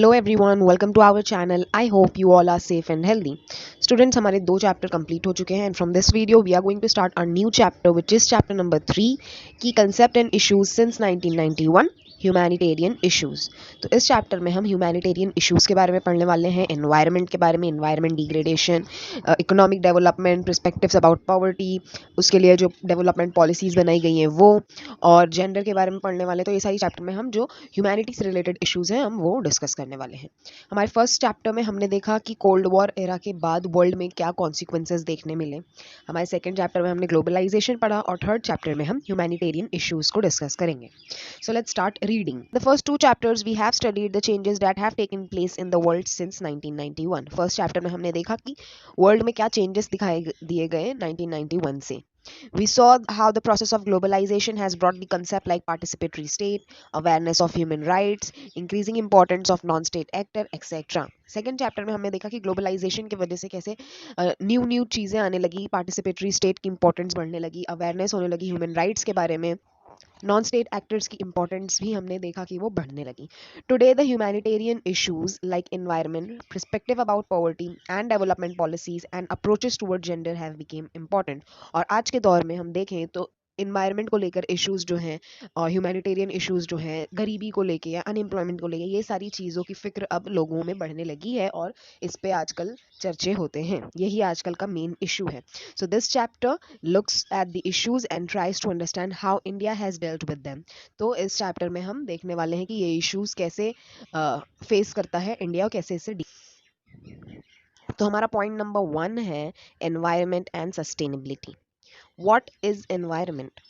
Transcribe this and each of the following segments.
Hello everyone, welcome to our channel. I hope you all are safe and healthy. Students, हमारे 2 chapter complete हो चुके हैं and from this video we are going to start our new chapter which is chapter number 3 की concept and issues since 1991 humanitarian issues. तो इस chapter में हम humanitarian issues के बारे में पढ़ने वाले हैं, एनवायरनमेंट के बारे में, environment degradation, economic development, perspectives about poverty, उसके लिए जो डेवलपमेंट पॉलिसीज़ बनाई गई हैं वो, और जेंडर के बारे में पढ़ने वाले। तो ये सारी चैप्टर में हम जो ह्यूमैनिटी से रिलेटेड इश्यूज़ हैं हम वो डिस्कस करने वाले हैं। हमारे फर्स्ट चैप्टर में हमने देखा कि कोल्ड वॉर एरा के बाद वर्ल्ड में क्या कॉन्सिक्वेंसेस देखने मिले। हमारे सेकेंड चैप्टर में हमने ग्लोबलाइजेशन पढ़ा और थर्ड चैप्टर में हम ह्यूमैनिटेरियन इश्यूज़ को डिस्कस करेंगे। So let's start reading. The first 2 chapters we have studied the changes that have taken place in the world since 1991. First chapter में हमने देखा कि वर्ल्ड में क्या चेंजेस दिखाए दिए गए 1991 से। We saw how the process of globalization has brought the concept like participatory state, awareness of human rights, increasing importance of non-state actor, etc. Second chapter में हमने देखा कि ग्लोबलाइजेशन की वजह से कैसे न्यू चीज़ें आने लगी, पार्टिसिपेटरी स्टेट की इंपॉर्टेंस बढ़ने लगी, अवेयरनेस होने लगी ह्यूमन राइट्स के बारे में, नॉन स्टेट एक्टर्स की इंपॉर्टेंस भी हमने देखा कि वो बढ़ने लगी। Today the humanitarian issues like environment, perspective about poverty and development policies and approaches toward gender have became important. और आज के दौर में हम देखें तो इन्वायरमेंट को लेकर इश्यूज जो हैं और ह्यूमैनिटेरियन इश्यूज जो हैं, गरीबी को लेके या अनएम्प्लॉयमेंट को लेके, ये सारी चीज़ों की फिक्र अब लोगों में बढ़ने लगी है और इस पे आजकल चर्चे होते हैं। यही आजकल का मेन इशू है। So this chapter looks at the issues and tries to understand how India has dealt with them. तो इस चैप्टर में हम देखने वाले हैं कि ये इश्यूज कैसे फेस करता है इंडिया और कैसे इससे तो हमारा पॉइंट नंबर 1 है environment and sustainability. What is environment?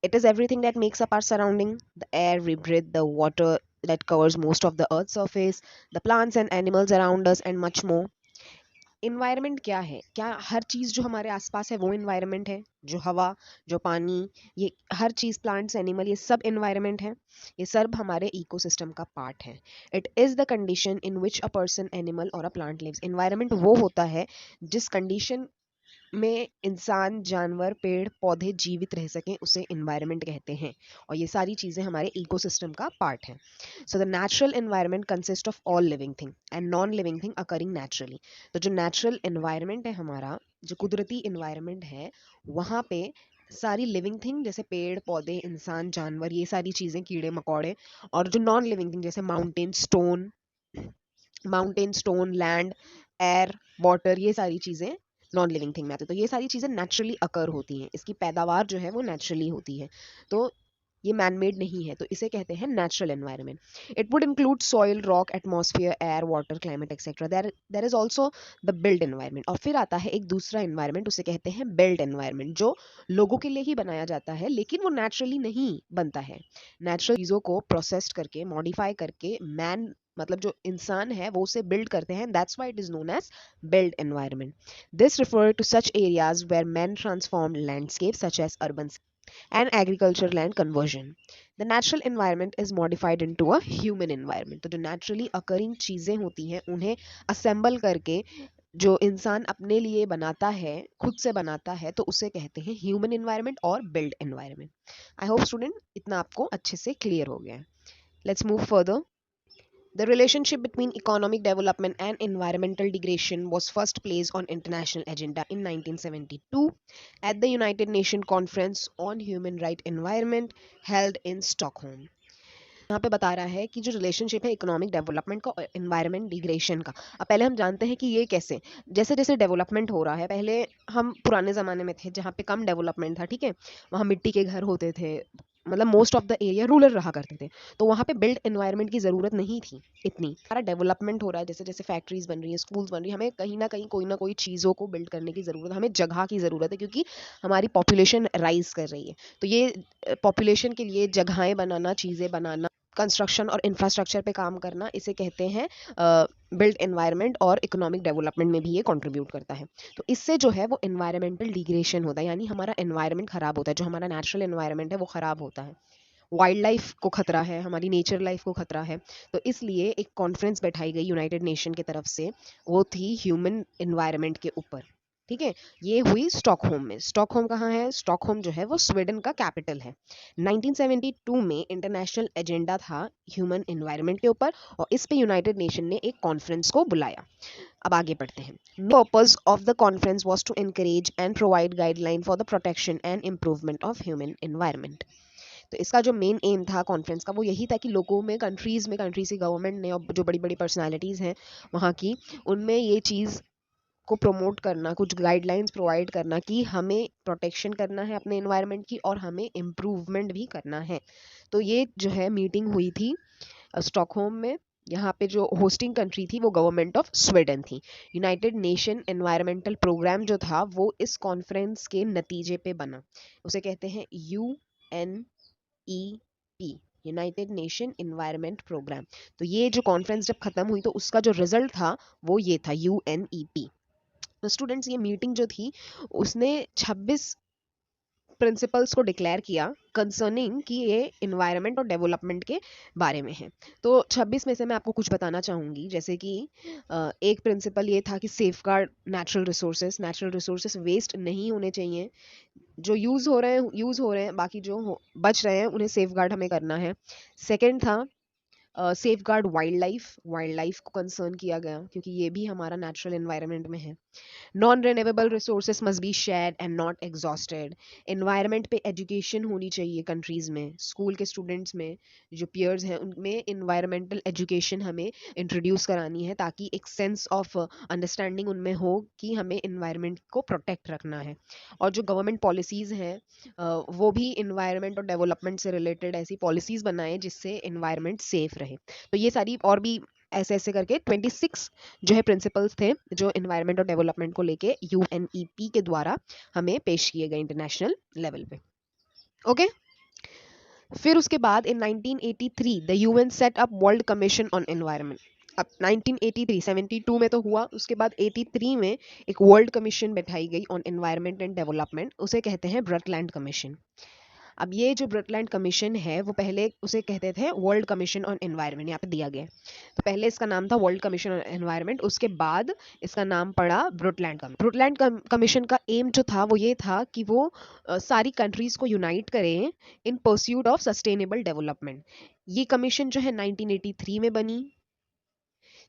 It is everything that makes up our surrounding, the air we breathe, the water that covers most of the earth's surface, the plants and animals around us and much more. Environment क्या है? क्या हर चीज़ जो हमारे आसपास है वो environment है? जो हवा, जो पानी, ये हर चीज़, प्लांट्स, एनिमल, ये सब इन्वायरमेंट है? ये सब हमारे इकोसिस्टम का पार्ट है। It is the condition in which a person, animal और अ प्लांट लिव्स। इन्वायरमेंट वो होता है जिस कंडीशन में इंसान, जानवर, पेड़ पौधे जीवित रह सकें, उसे इन्वायरमेंट कहते हैं। और ये सारी चीज़ें हमारे इकोसिस्टम का पार्ट हैं। So the natural environment consist of all living thing and non living thing occurring naturally. तो जो नेचुरल इन्वायरमेंट है हमारा, जो कुदरती इन्वायरमेंट है, वहाँ पे सारी लिविंग थिंग जैसे पेड़ पौधे, इंसान, जानवर, ये सारी चीज़ें, कीड़े मकोड़े, और जो नॉन लिविंग थिंग जैसे mountain stone, land, air, water, ये सारी चीज़ें नॉन लिविंग थिंग में आती है। तो ये सारी चीज़ें नेचुरली अकर होती हैं, इसकी पैदावार जो है वो नेचुरली होती है, तो ये मैनमेड नहीं है, तो इसे कहते हैं natural environment. It would include soil, rock, atmosphere, air, water, climate etcetera. There is also the build environment. और फिर आता है एक दूसरा एनवायरनमेंट, उसे कहते हैं बिल्ड एनवायरनमेंट, जो लोगों के लिए ही बनाया जाता है लेकिन वो नेचुरली नहीं बनता है। नेचुरल चीज़ों को प्रोसेस्ड करके, मॉडिफाई करके, मैन मतलब जो इंसान है वो उसे बिल्ड करते हैं, that's why it is known as build environment. This refer to such areas where man transform landscape such as urban and agricultural land conversion. The natural environment is modified into a human environment. तो जो naturally occurring चीज़ें होती हैं उन्हें assemble करके जो इंसान अपने लिए बनाता है, खुद से बनाता है, तो उसे कहते हैं ह्यूमन एनवायरनमेंट और बिल्ड एनवायरनमेंट। आई होप स्टूडेंट इतना आपको अच्छे से क्लियर हो गया है। Let's move further. The relationship between economic development and environmental degradation was first placed on international agenda in 1972 at the United Nations Conference on Human Rights Environment held in Stockholm. यहाँ पे बता रहा है कि जो रिलेशनशिप है economic development का और एनवायरनमेंट डिग्रेडेशन का। अब पहले हम जानते हैं कि ये कैसे, जैसे जैसे डेवलपमेंट हो रहा है, पहले हम पुराने ज़माने में थे जहाँ पे कम डेवलपमेंट था, ठीक है, वहाँ मिट्टी के घर होते थे, मतलब most of the area rural रहा करते थे, तो वहाँ पे बिल्ड एनवायरनमेंट की ज़रूरत नहीं थी इतनी। सारा डेवलपमेंट हो रहा है, जैसे जैसे फैक्ट्रीज बन रही है, स्कूल्स बन रही है, हमें कहीं ना कोई चीज़ों को बिल्ड करने की ज़रूरत है, हमें जगह की ज़रूरत है क्योंकि हमारी पॉपुलेशन राइज कर रही है। तो ये पॉपुलेशन के लिए जगहें बनाना, चीज़ें बनाना, कंस्ट्रक्शन और इंफ्रास्ट्रक्चर पे काम करना, इसे कहते हैं बिल्ड एनवायरनमेंट, और इकोनॉमिक डेवलपमेंट में भी ये कंट्रीब्यूट करता है। तो इससे जो है वो एनवायरमेंटल डिग्रेडेशन होता है, यानी हमारा एनवायरनमेंट खराब होता है, जो हमारा नेचुरल एनवायरनमेंट है वो खराब होता है, वाइल्ड लाइफ को खतरा है, हमारी नेचर लाइफ को खतरा है। तो इसलिए एक कॉन्फ्रेंस बैठाई गई यूनाइटेड नेशन की तरफ से, वो थी ह्यूमन एनवायरनमेंट के ऊपर। ठीक है, ये हुई स्टॉकहोम में। स्टॉकहोम कहाँ है? स्टॉकहोम जो है वो स्वीडन का कैपिटल है। 1972 में इंटरनेशनल एजेंडा था ह्यूमन एनवायरनमेंट के ऊपर, और इस पे यूनाइटेड नेशन ने एक कॉन्फ्रेंस को बुलाया। अब आगे बढ़ते हैं। Purpose of the conference was to encourage and provide guideline for the protection and improvement of human environment. तो इसका जो मेन एम था कॉन्फ्रेंस का वो यही था कि लोगों में, कंट्रीज की गवर्नमेंट ने और जो बड़ी बड़ी पर्सनालिटीज़ हैं वहाँ की, उनमें ये चीज़ को प्रमोट करना, कुछ गाइडलाइंस प्रोवाइड करना कि हमें प्रोटेक्शन करना है अपने एनवायरनमेंट की और हमें इम्प्रूवमेंट भी करना है। तो ये जो है मीटिंग हुई थी स्टॉकहोम में। यहाँ पे जो होस्टिंग कंट्री थी वो गवर्नमेंट ऑफ स्वीडन थी। यूनाइटेड नेशन एनवायरमेंटल प्रोग्राम जो था वो इस कॉन्फ्रेंस के नतीजे पे बना। उसे कहते हैं UNEP, united nation environment programme. तो ये जो कॉन्फ्रेंस जब खत्म हुई तो उसका जो रिजल्ट था वो ये था, UNEP। तो स्टूडेंट्स, ये मीटिंग जो थी उसने 26 प्रिंसिपल्स को डिक्लेयर किया कंसर्निंग कि ये इन्वायरमेंट और डेवलपमेंट के बारे में है। तो 26 में से मैं आपको कुछ बताना चाहूँगी, जैसे कि एक प्रिंसिपल ये था कि सेफगार्ड नेचुरल रिसोर्सेस वेस्ट नहीं होने चाहिए। जो यूज़ हो रहे हैं, बाकी जो बच रहे हैं उन्हें सेफगार्ड हमें करना है। सेकंड था सेफ गार्ड वाइल्ड लाइफ को कंसर्न किया गया, क्योंकि ये भी हमारा नेचुरल एनवायरनमेंट में है। Non renewable resources must be shared and not exhausted. Environment पे एजुकेशन होनी चाहिए कंट्रीज में, स्कूल के स्टूडेंट्स में, जो पियर्स हैं उनमें इन्वायरमेंटल एजुकेशन हमें इंट्रोड्यूस करानी है, ताकि एक सेंस ऑफ अंडरस्टैंडिंग उनमें हो कि हमें इन्वायरमेंट को प्रोटेक्ट रखना है। और जो गवर्नमेंट पॉलिसीज़ हैं वो भी इन्वायरमेंट और डेवलपमेंट से रिलेटेड ऐसी पॉलिसीज़ बनाए जिससे इन्वायरमेंट सेफ रहे। तो ये सारी और भी ऐसे ऐसे करके 26 जो है प्रिंसिपल्स थे जो इन्वायरमेंट और डेवलपमेंट को लेके UNEP के द्वारा हमें पेश किए गए इंटरनेशनल लेवल पे। ओके, फिर उसके बाद इन 1983 the UN set up world commission on environment. अब 1983 72 में तो हुआ, उसके बाद 83 में एक वर्ल्ड कमीशन बैठाई गई ऑन एनवायरनमेंट एंड डेवलपमेंट, उसे कहते हैं ब्रटलैंड कमीशन। अब ये जो ब्रटलैंड कमीशन है वो पहले उसे कहते थे वर्ल्ड कमीशन ऑन एनवायरनमेंट, यहाँ पे दिया गया है। तो पहले इसका नाम था वर्ल्ड कमीशन ऑन एनवायरनमेंट, उसके बाद इसका नाम पड़ा ब्रटलैंड कमीशन। ब्रटलैंड कमीशन का एम जो था वो ये था कि वो सारी कंट्रीज को यूनाइट करें इन परस्यूट ऑफ सस्टेनेबल डेवलपमेंट। ये कमीशन जो है 1983 में बनी,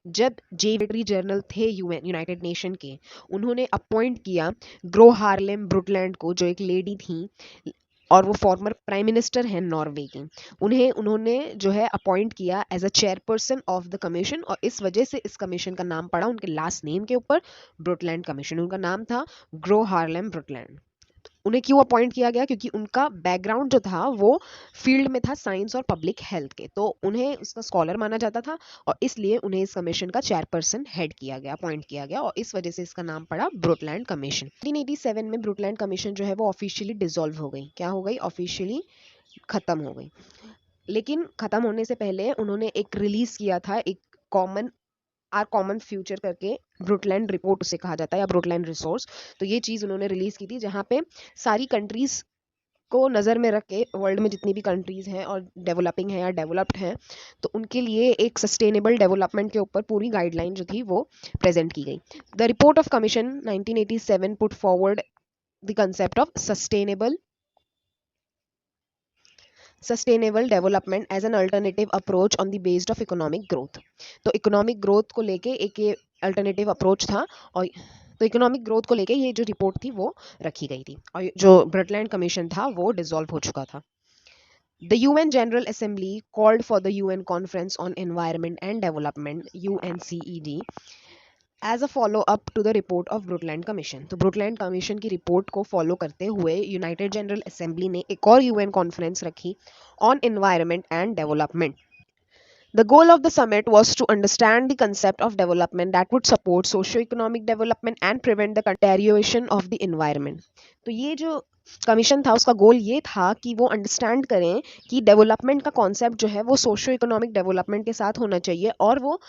जब सेक्रेटरी जनरल थे यूनाइटेड नेशन के, उन्होंने अपॉइंट किया ग्रो हार्लेम ब्रुटलैंड को, जो एक लेडी थी और वो फॉर्मर प्राइम मिनिस्टर हैं नॉर्वे की। उन्होंने जो है अपॉइंट किया as a chairperson of the commission, और इस वजह से इस कमीशन का नाम पड़ा उनके लास्ट नेम के ऊपर, ब्रुटलैंड कमीशन। उनका नाम था ग्रो हार्लेम ब्रुटलैंड। उन्हें क्यों अपॉइंट किया गया? क्योंकि उनका बैकग्राउंड जो था वो फील्ड में था साइंस और पब्लिक हेल्थ के, तो उन्हें उसका स्कॉलर माना जाता था और इसलिए उन्हें इस कमीशन का चेयरपर्सन हेड किया गया, अपॉइंट किया गया, और इस वजह से इसका नाम पड़ा ब्रुटलैंड कमीशन। 1987 में ब्रुटलैंड कमीशन जो है वो ऑफिशियली डिसॉल्व हो गई। क्या हो गई? ऑफिशियली खत्म हो गई। लेकिन खत्म होने से पहले उन्होंने एक रिलीज किया था, एक कॉमन फ्यूचर करके, ब्रुटलैंड रिपोर्ट उसे कहा जाता है, या ब्रुटलैंड रिसोर्स। तो ये चीज़ उन्होंने रिलीज की थी जहाँ पे सारी कंट्रीज को नज़र में रख के, वर्ल्ड में जितनी भी कंट्रीज हैं और डेवलपिंग है या डेवलप्ड हैं, तो उनके लिए एक सस्टेनेबल डेवलपमेंट के ऊपर पूरी गाइडलाइन जो थी वो प्रेजेंट की गई। The report of commission 1987 put forward the concept of sustainable development as an alternative approach on the based of economic growth. तो इकोनॉमिक ग्रोथ को लेके एक ये अल्टरनेटिव अप्रोच था, और तो इकोनॉमिक ग्रोथ को लेके ये जो रिपोर्ट थी वो रखी गई थी, और जो ब्रटलैंड कमीशन था वो डिसॉल्व हो चुका था। The UN General Assembly called for the UN Conference on Environment and Development (UNCED) as a follow up to the report of Brundtland commission. तो ब्रुटलैंड कमीशन की रिपोर्ट को फॉलो करते हुए यूनाइटेड जनरल असेंबली ने एक और UN conference रखी on environment and development. The goal of the summit was to understand the concept of development that would support socio-economic development and prevent the deterioration of the environment. तो ये जो commission था उसका गोल ये था कि वो अंडरस्टैंड करें कि डेवलपमेंट का कॉन्सेप्ट जो है वो सोशो इकोनॉमिक डेवलपमेंट के साथ होना चाहिए, और वो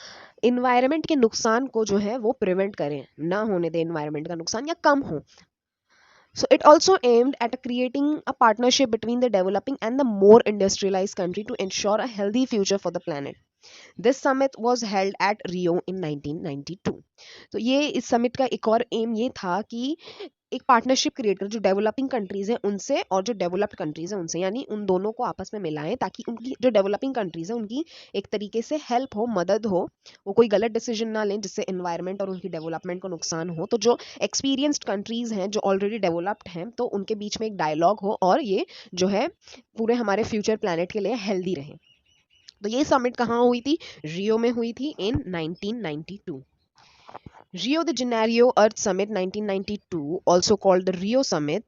इन्वायरमेंट के नुकसान को जो है वो प्रिवेंट करें, ना होने दें इन्वायरमेंट का नुकसान या कम हो। So it also aimed at creating a partnership between the developing and the more industrialized country to ensure a healthy future for the planet. This summit was held at Rio in 1992। तो ये इस summit का एक और M ये था कि एक पार्टनरशिप क्रिएट कर जो डेवलपिंग कंट्रीज हैं उनसे और जो डेवलप्ड कंट्रीज हैं उनसे, यानी उन दोनों को आपस में मिलाएं ताकि उनकी जो डेवलपिंग कंट्रीज हैं उनकी एक तरीके से हेल्प हो, मदद हो, वो कोई गलत डिसीजन ना लें जिससे एनवायरनमेंट और उनकी डेवलपमेंट को नुकसान हो। तो जो एक्सपीरियंस्ड कंट्रीज हैं जो ऑलरेडी डेवलप्ड हैं तो उनके बीच में एक डायलॉग हो और ये जो है पूरे हमारे फ्यूचर प्लानट के लिए हेल्दी रहे। तो ये समिट कहाँ हुई थी? रियो में हुई थी इन 1992। Rio de Janeiro Earth Summit 1992, also called the Rio Summit,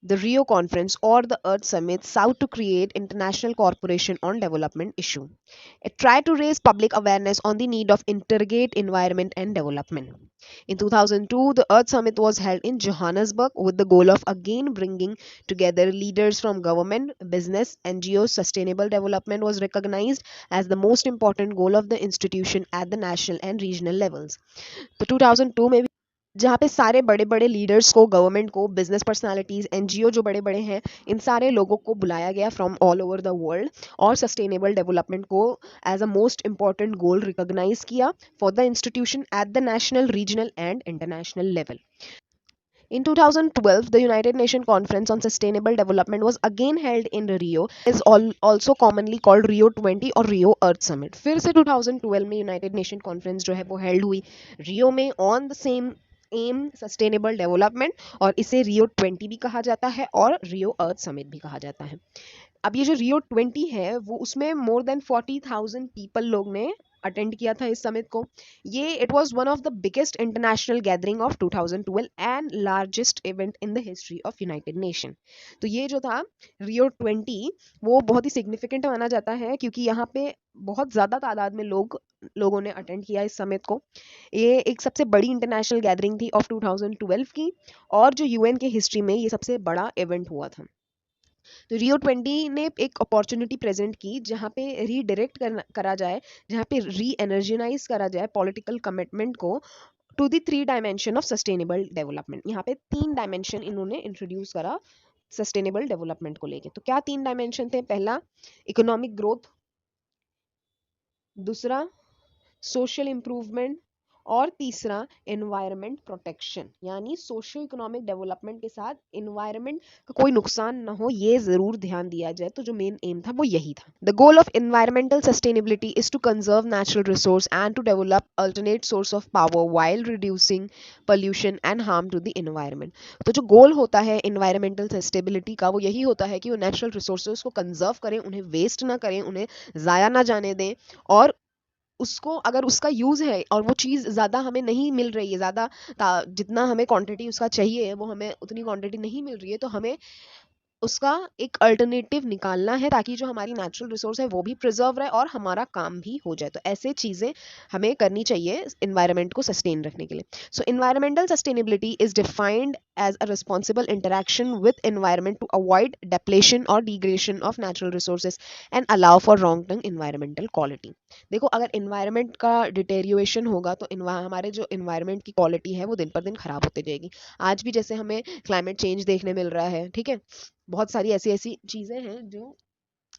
the Rio Conference or the Earth Summit, sought to create international cooperation on development issue. It tried to raise public awareness on the need of integrate environment and development. In 2002, the Earth Summit was held in Johannesburg with the goal of again bringing together leaders from government, business, NGOs. Sustainable development was recognized as the most important goal of the institution at the national and regional levels. तो 2002 में भी जहाँ पे सारे बड़े बड़े leaders को, government को, बिजनेस पर्सनालिटीज, एनजीओ जो बड़े बड़े हैं, इन सारे लोगों को बुलाया गया from all over the world और सस्टेनेबल डेवलपमेंट को as a most important goal recognise किया for the institution at the national, regional and international level. In 2012, the United Nations Conference on Sustainable Development was again held in Rio, is also commonly called Rio 20 और Rio Earth Summit. फिर से 2012 में United Nations Conference जो है वो held हुई रियो में on the same aim sustainable development, और इसे Rio 20 भी कहा जाता है और Rio Earth Summit भी कहा जाता है. अब ये जो Rio 20 है वो उसमें more than 40,000 people लोग ने अटेंड किया था इस समिट को. ये it was one of the biggest international gathering of 2012 and largest event in the history of United nation. तो ये जो था रियो 20 वो बहुत ही सिग्निफिकेंट माना जाता है क्योंकि यहाँ पे बहुत ज़्यादा तादाद में लोगों ने अटेंड किया इस समिट को. ये एक सबसे बड़ी इंटरनेशनल गैदरिंग थी ऑफ 2012 की और जो यूएन के हिस्ट्री में ये सबसे बड़ा इवेंट हुआ था. तो रियो 20 ने एक अपॉर्चुनिटी प्रेजेंट की जहाँ पे रीडायरेक्ट करा जाए, जहाँ पे री एनर्जेनाइज करा जाए पॉलिटिकल कमिटमेंट को to the 3 dimension of sustainable development. यहाँ पे 3 डायमेंशन इन्होंने इंट्रोड्यूस करा सस्टेनेबल डेवलपमेंट को लेके. तो क्या 3 डायमेंशन थे? पहला इकोनॉमिक ग्रोथ, दूसरा सोशल इम्प्रूवमेंट और तीसरा एनवायरनमेंट प्रोटेक्शन. यानी सोशल इकोनॉमिक डेवलपमेंट के साथ एनवायरनमेंट का कोई नुकसान ना हो ये जरूर ध्यान दिया जाए. तो जो मेन एम था वो यही था. The goal of environmental sustainability is to conserve natural resource and to develop alternate source of power while reducing pollution and harm to the environment. तो जो गोल होता है एनवायरमेंटल सस्टेनेबिलिटी का वो यही होता है कि वो नेचुरल रिसोर्सेज को कंजर्व करें, उन्हें वेस्ट ना करें, उन्हें ज़ाया ना जाने दें, और उसको अगर उसका यूज़ है और वो चीज़ ज़्यादा हमें नहीं मिल रही है, ज़्यादा जितना हमें क्वांटिटी उसका चाहिए वो हमें उतनी क्वांटिटी नहीं मिल रही है, तो हमें उसका एक अल्टरनेटिव निकालना है ताकि जो हमारी नेचुरल रिसोर्स है वो भी प्रिजर्व रहे और हमारा काम भी हो जाए. तो ऐसे चीज़ें हमें करनी चाहिए इन्वायरमेंट को सस्टेन रखने के लिए. So environmental sustainability is defined as a responsible interaction with environment to avoid depletion or degradation of natural resources and allow for long term environmental quality. देखो अगर environment का deterioration होगा तो हमारे जो environment की quality है वो दिन पर दिन खराब होती जाएगी. आज भी जैसे हमें climate change देखने मिल रहा है, ठीक है, बहुत सारी ऐसी ऐसी चीज़ें हैं जो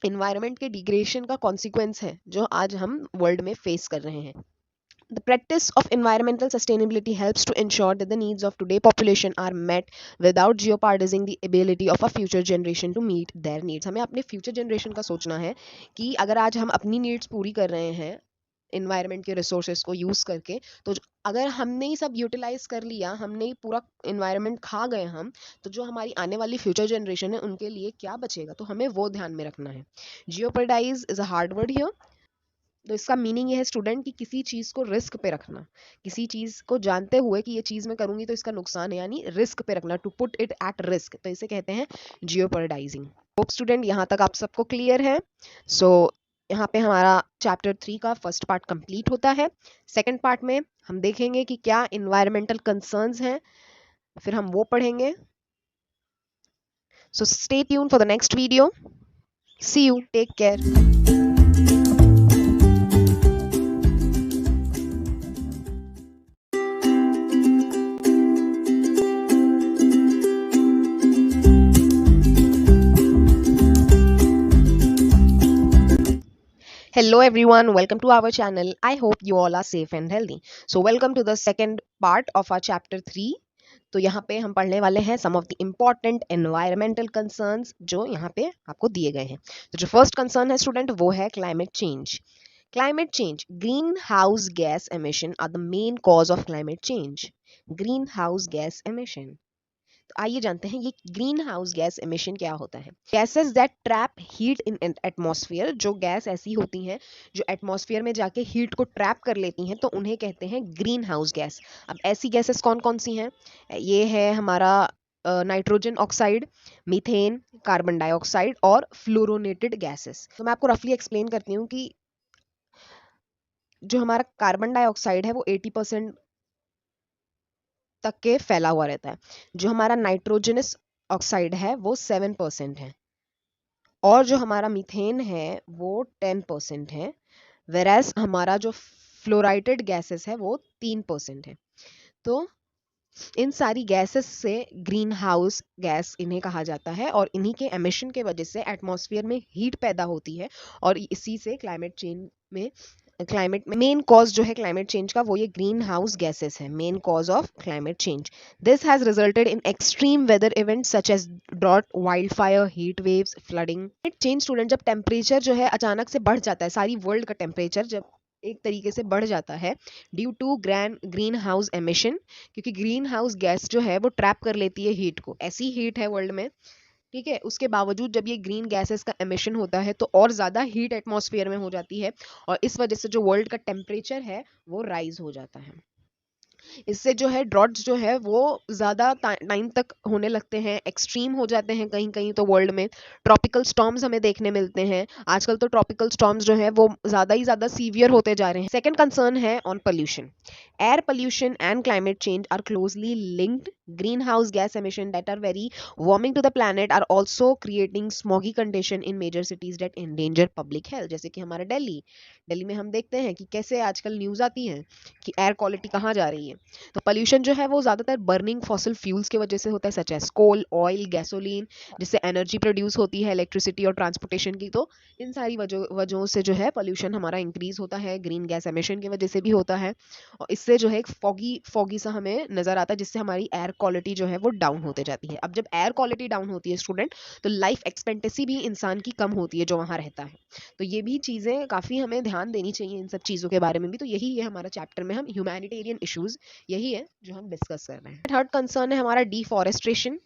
environment के degradation का consequence है जो आज हम world में face कर रहे हैं. The practice of environmental sustainability helps to ensure that the needs of today's population are met without jeopardizing the ability of a future generation to meet their needs. हमें अपने future generation का सोचना है कि अगर आज हम अपनी needs पूरी कर रहे हैं environment के resources को use करके, तो अगर हमने ही सब utilize कर लिया, हमने ही पूरा environment खा गए हम, तो जो हमारी आने वाली future generation है उनके लिए क्या बचेगा? तो हमें वो ध्यान में रखना है. Jeopardize is a hard word here. तो इसका मीनिंग ये है स्टूडेंट कि किसी चीज़ को रिस्क पे रखना, किसी चीज़ को जानते हुए कि ये चीज़ मैं करूँगी तो इसका नुकसान है, यानी रिस्क पे रखना, to put it at risk. तो इसे कहते हैं जियोपर्डाइजिंग. होप स्टूडेंट यहाँ तक आप सबको क्लियर है. सो यहाँ पे हमारा चैप्टर 3 का फर्स्ट पार्ट कंप्लीट होता है. सेकेंड पार्ट में हम देखेंगे कि क्या इन्वायरमेंटल कंसर्न्स हैं, फिर हम वो पढ़ेंगे. So stay tune for the next video. See you, take care. Hello everyone, welcome to our channel. I hope you all are safe and healthy. So welcome to the second part of our chapter 3. तो यहाँ पे हम पढ़ने वाले हैं some of the important environmental concerns जो यहाँ पे आपको दिए गए हैं. तो जो first concern है स्टूडेंट वो है climate change. Climate change, greenhouse gas emission are the main cause of climate change. Greenhouse gas emission. तो आइए जानते हैं ये ग्रीन हाउस गैस एमिशन क्या होता है. Gases that trap heat in atmosphere, जो गैस ऐसी होती हैं जो एटमॉस्फेयर में जाके हीट को ट्रैप कर लेती हैं तो उन्हें कहते हैं ग्रीन हाउस गैस. अब ऐसी गैसेस कौन कौन सी हैं? ये है हमारा nitrogen oxide, methane, carbon dioxide और फ्लोरोनेटेड गैसेस. तो मैं आपको रफली एक्सप्लेन करती हूँ कि जो हमारा कार्बन डाइऑक्साइड है वो 80% तक के फैला हुआ रहता है. जो हमारा नाइट्रोजनस ऑक्साइड है वो 7% है और जो हमारा मीथेन है वो 10% है. वेराज हमारा जो फ्लोराइटेड गैसेस है वो 3% है. तो इन सारी गैसेस से ग्रीन हाउस गैस इन्हें कहा जाता है और इन्हीं के एमिशन के वजह से एटमॉस्फेयर में हीट पैदा होती है और इसी से क्लाइमेट में मेन कॉज जो है क्लाइमेट चेंज का वो ये ग्रीन हाउस गैसेस है. Main cause of climate change. This has resulted in extreme weather events such as drought, wild fire, heat waves, flooding. Change student, जब टेम्परेचर जो है अचानक से बढ़ जाता है, सारी वर्ल्ड का टेम्परेचर जब एक तरीके से बढ़ जाता है due to green house emission, क्योंकि ग्रीन हाउस गैस जो है वो ट्रैप कर लेती है हीट को. ऐसी हीट है वर्ल्ड में, ठीक है, उसके बावजूद जब ये ग्रीन गैसेस का एमिशन होता है तो और ज़्यादा हीट एटमॉस्फेयर में हो जाती है और इस वजह से जो वर्ल्ड का टेम्परेचर है वो राइज हो जाता है. इससे जो है ड्रॉट्स जो है वो ज़्यादा टाइम तक होने लगते हैं, एक्सट्रीम हो जाते हैं कहीं कहीं तो वर्ल्ड में. ट्रॉपिकल स्टॉर्म्स हमें देखने मिलते हैं आजकल. तो ट्रॉपिकल स्टॉर्म्स जो है वो ज़्यादा ही ज़्यादा सीवियर होते जा रहे हैं. सेकेंड कंसर्न है on pollution. Air pollution and climate change are closely linked. Greenhouse gas emission that are very warming to the planet are also creating smoggy condition in major cities that endanger public health. जैसे कि हमारा दिल्ली में हम देखते हैं कि कैसे आजकल न्यूज़ आती हैं कि एयर क्वालिटी कहाँ जा रही है. तो पोल्यूशन जो है वो ज़्यादातर बर्निंग फॉसिल फ्यूल्स की वजह से होता है, such as coal, oil, gasoline, जिससे एनर्जी प्रोड्यूस होती है, इलेक्ट्रिसिटी और ट्रांसपोर्टेशन की. तो इन सारी वजहों से जो है पोल्यूशन हमारा इंक्रीज होता है. ग्रीन गैस एमिशन की वजह से भी होता है और इससे जो है एक फॉगी सा हमें नज़र आता है जिससे हमारी एयर क्वालिटी जो है वो डाउन होते जाती है. अब जब एयर क्वालिटी डाउन होती है स्टूडेंट तो लाइफ एक्सपेक्टेंसी भी इंसान की कम होती है जो वहाँ रहता है. तो ये भी चीज़ें काफ़ी हमें ध्यान देनी चाहिए इन सब चीज़ों के बारे में भी. तो यही है हमारा चैप्टर में हम ह्यूमैनिटेरियन इश्यूज यही है जो हम डिस्कस कर रहे हैं. थर्ड कंसर्न है हमारा deforestation.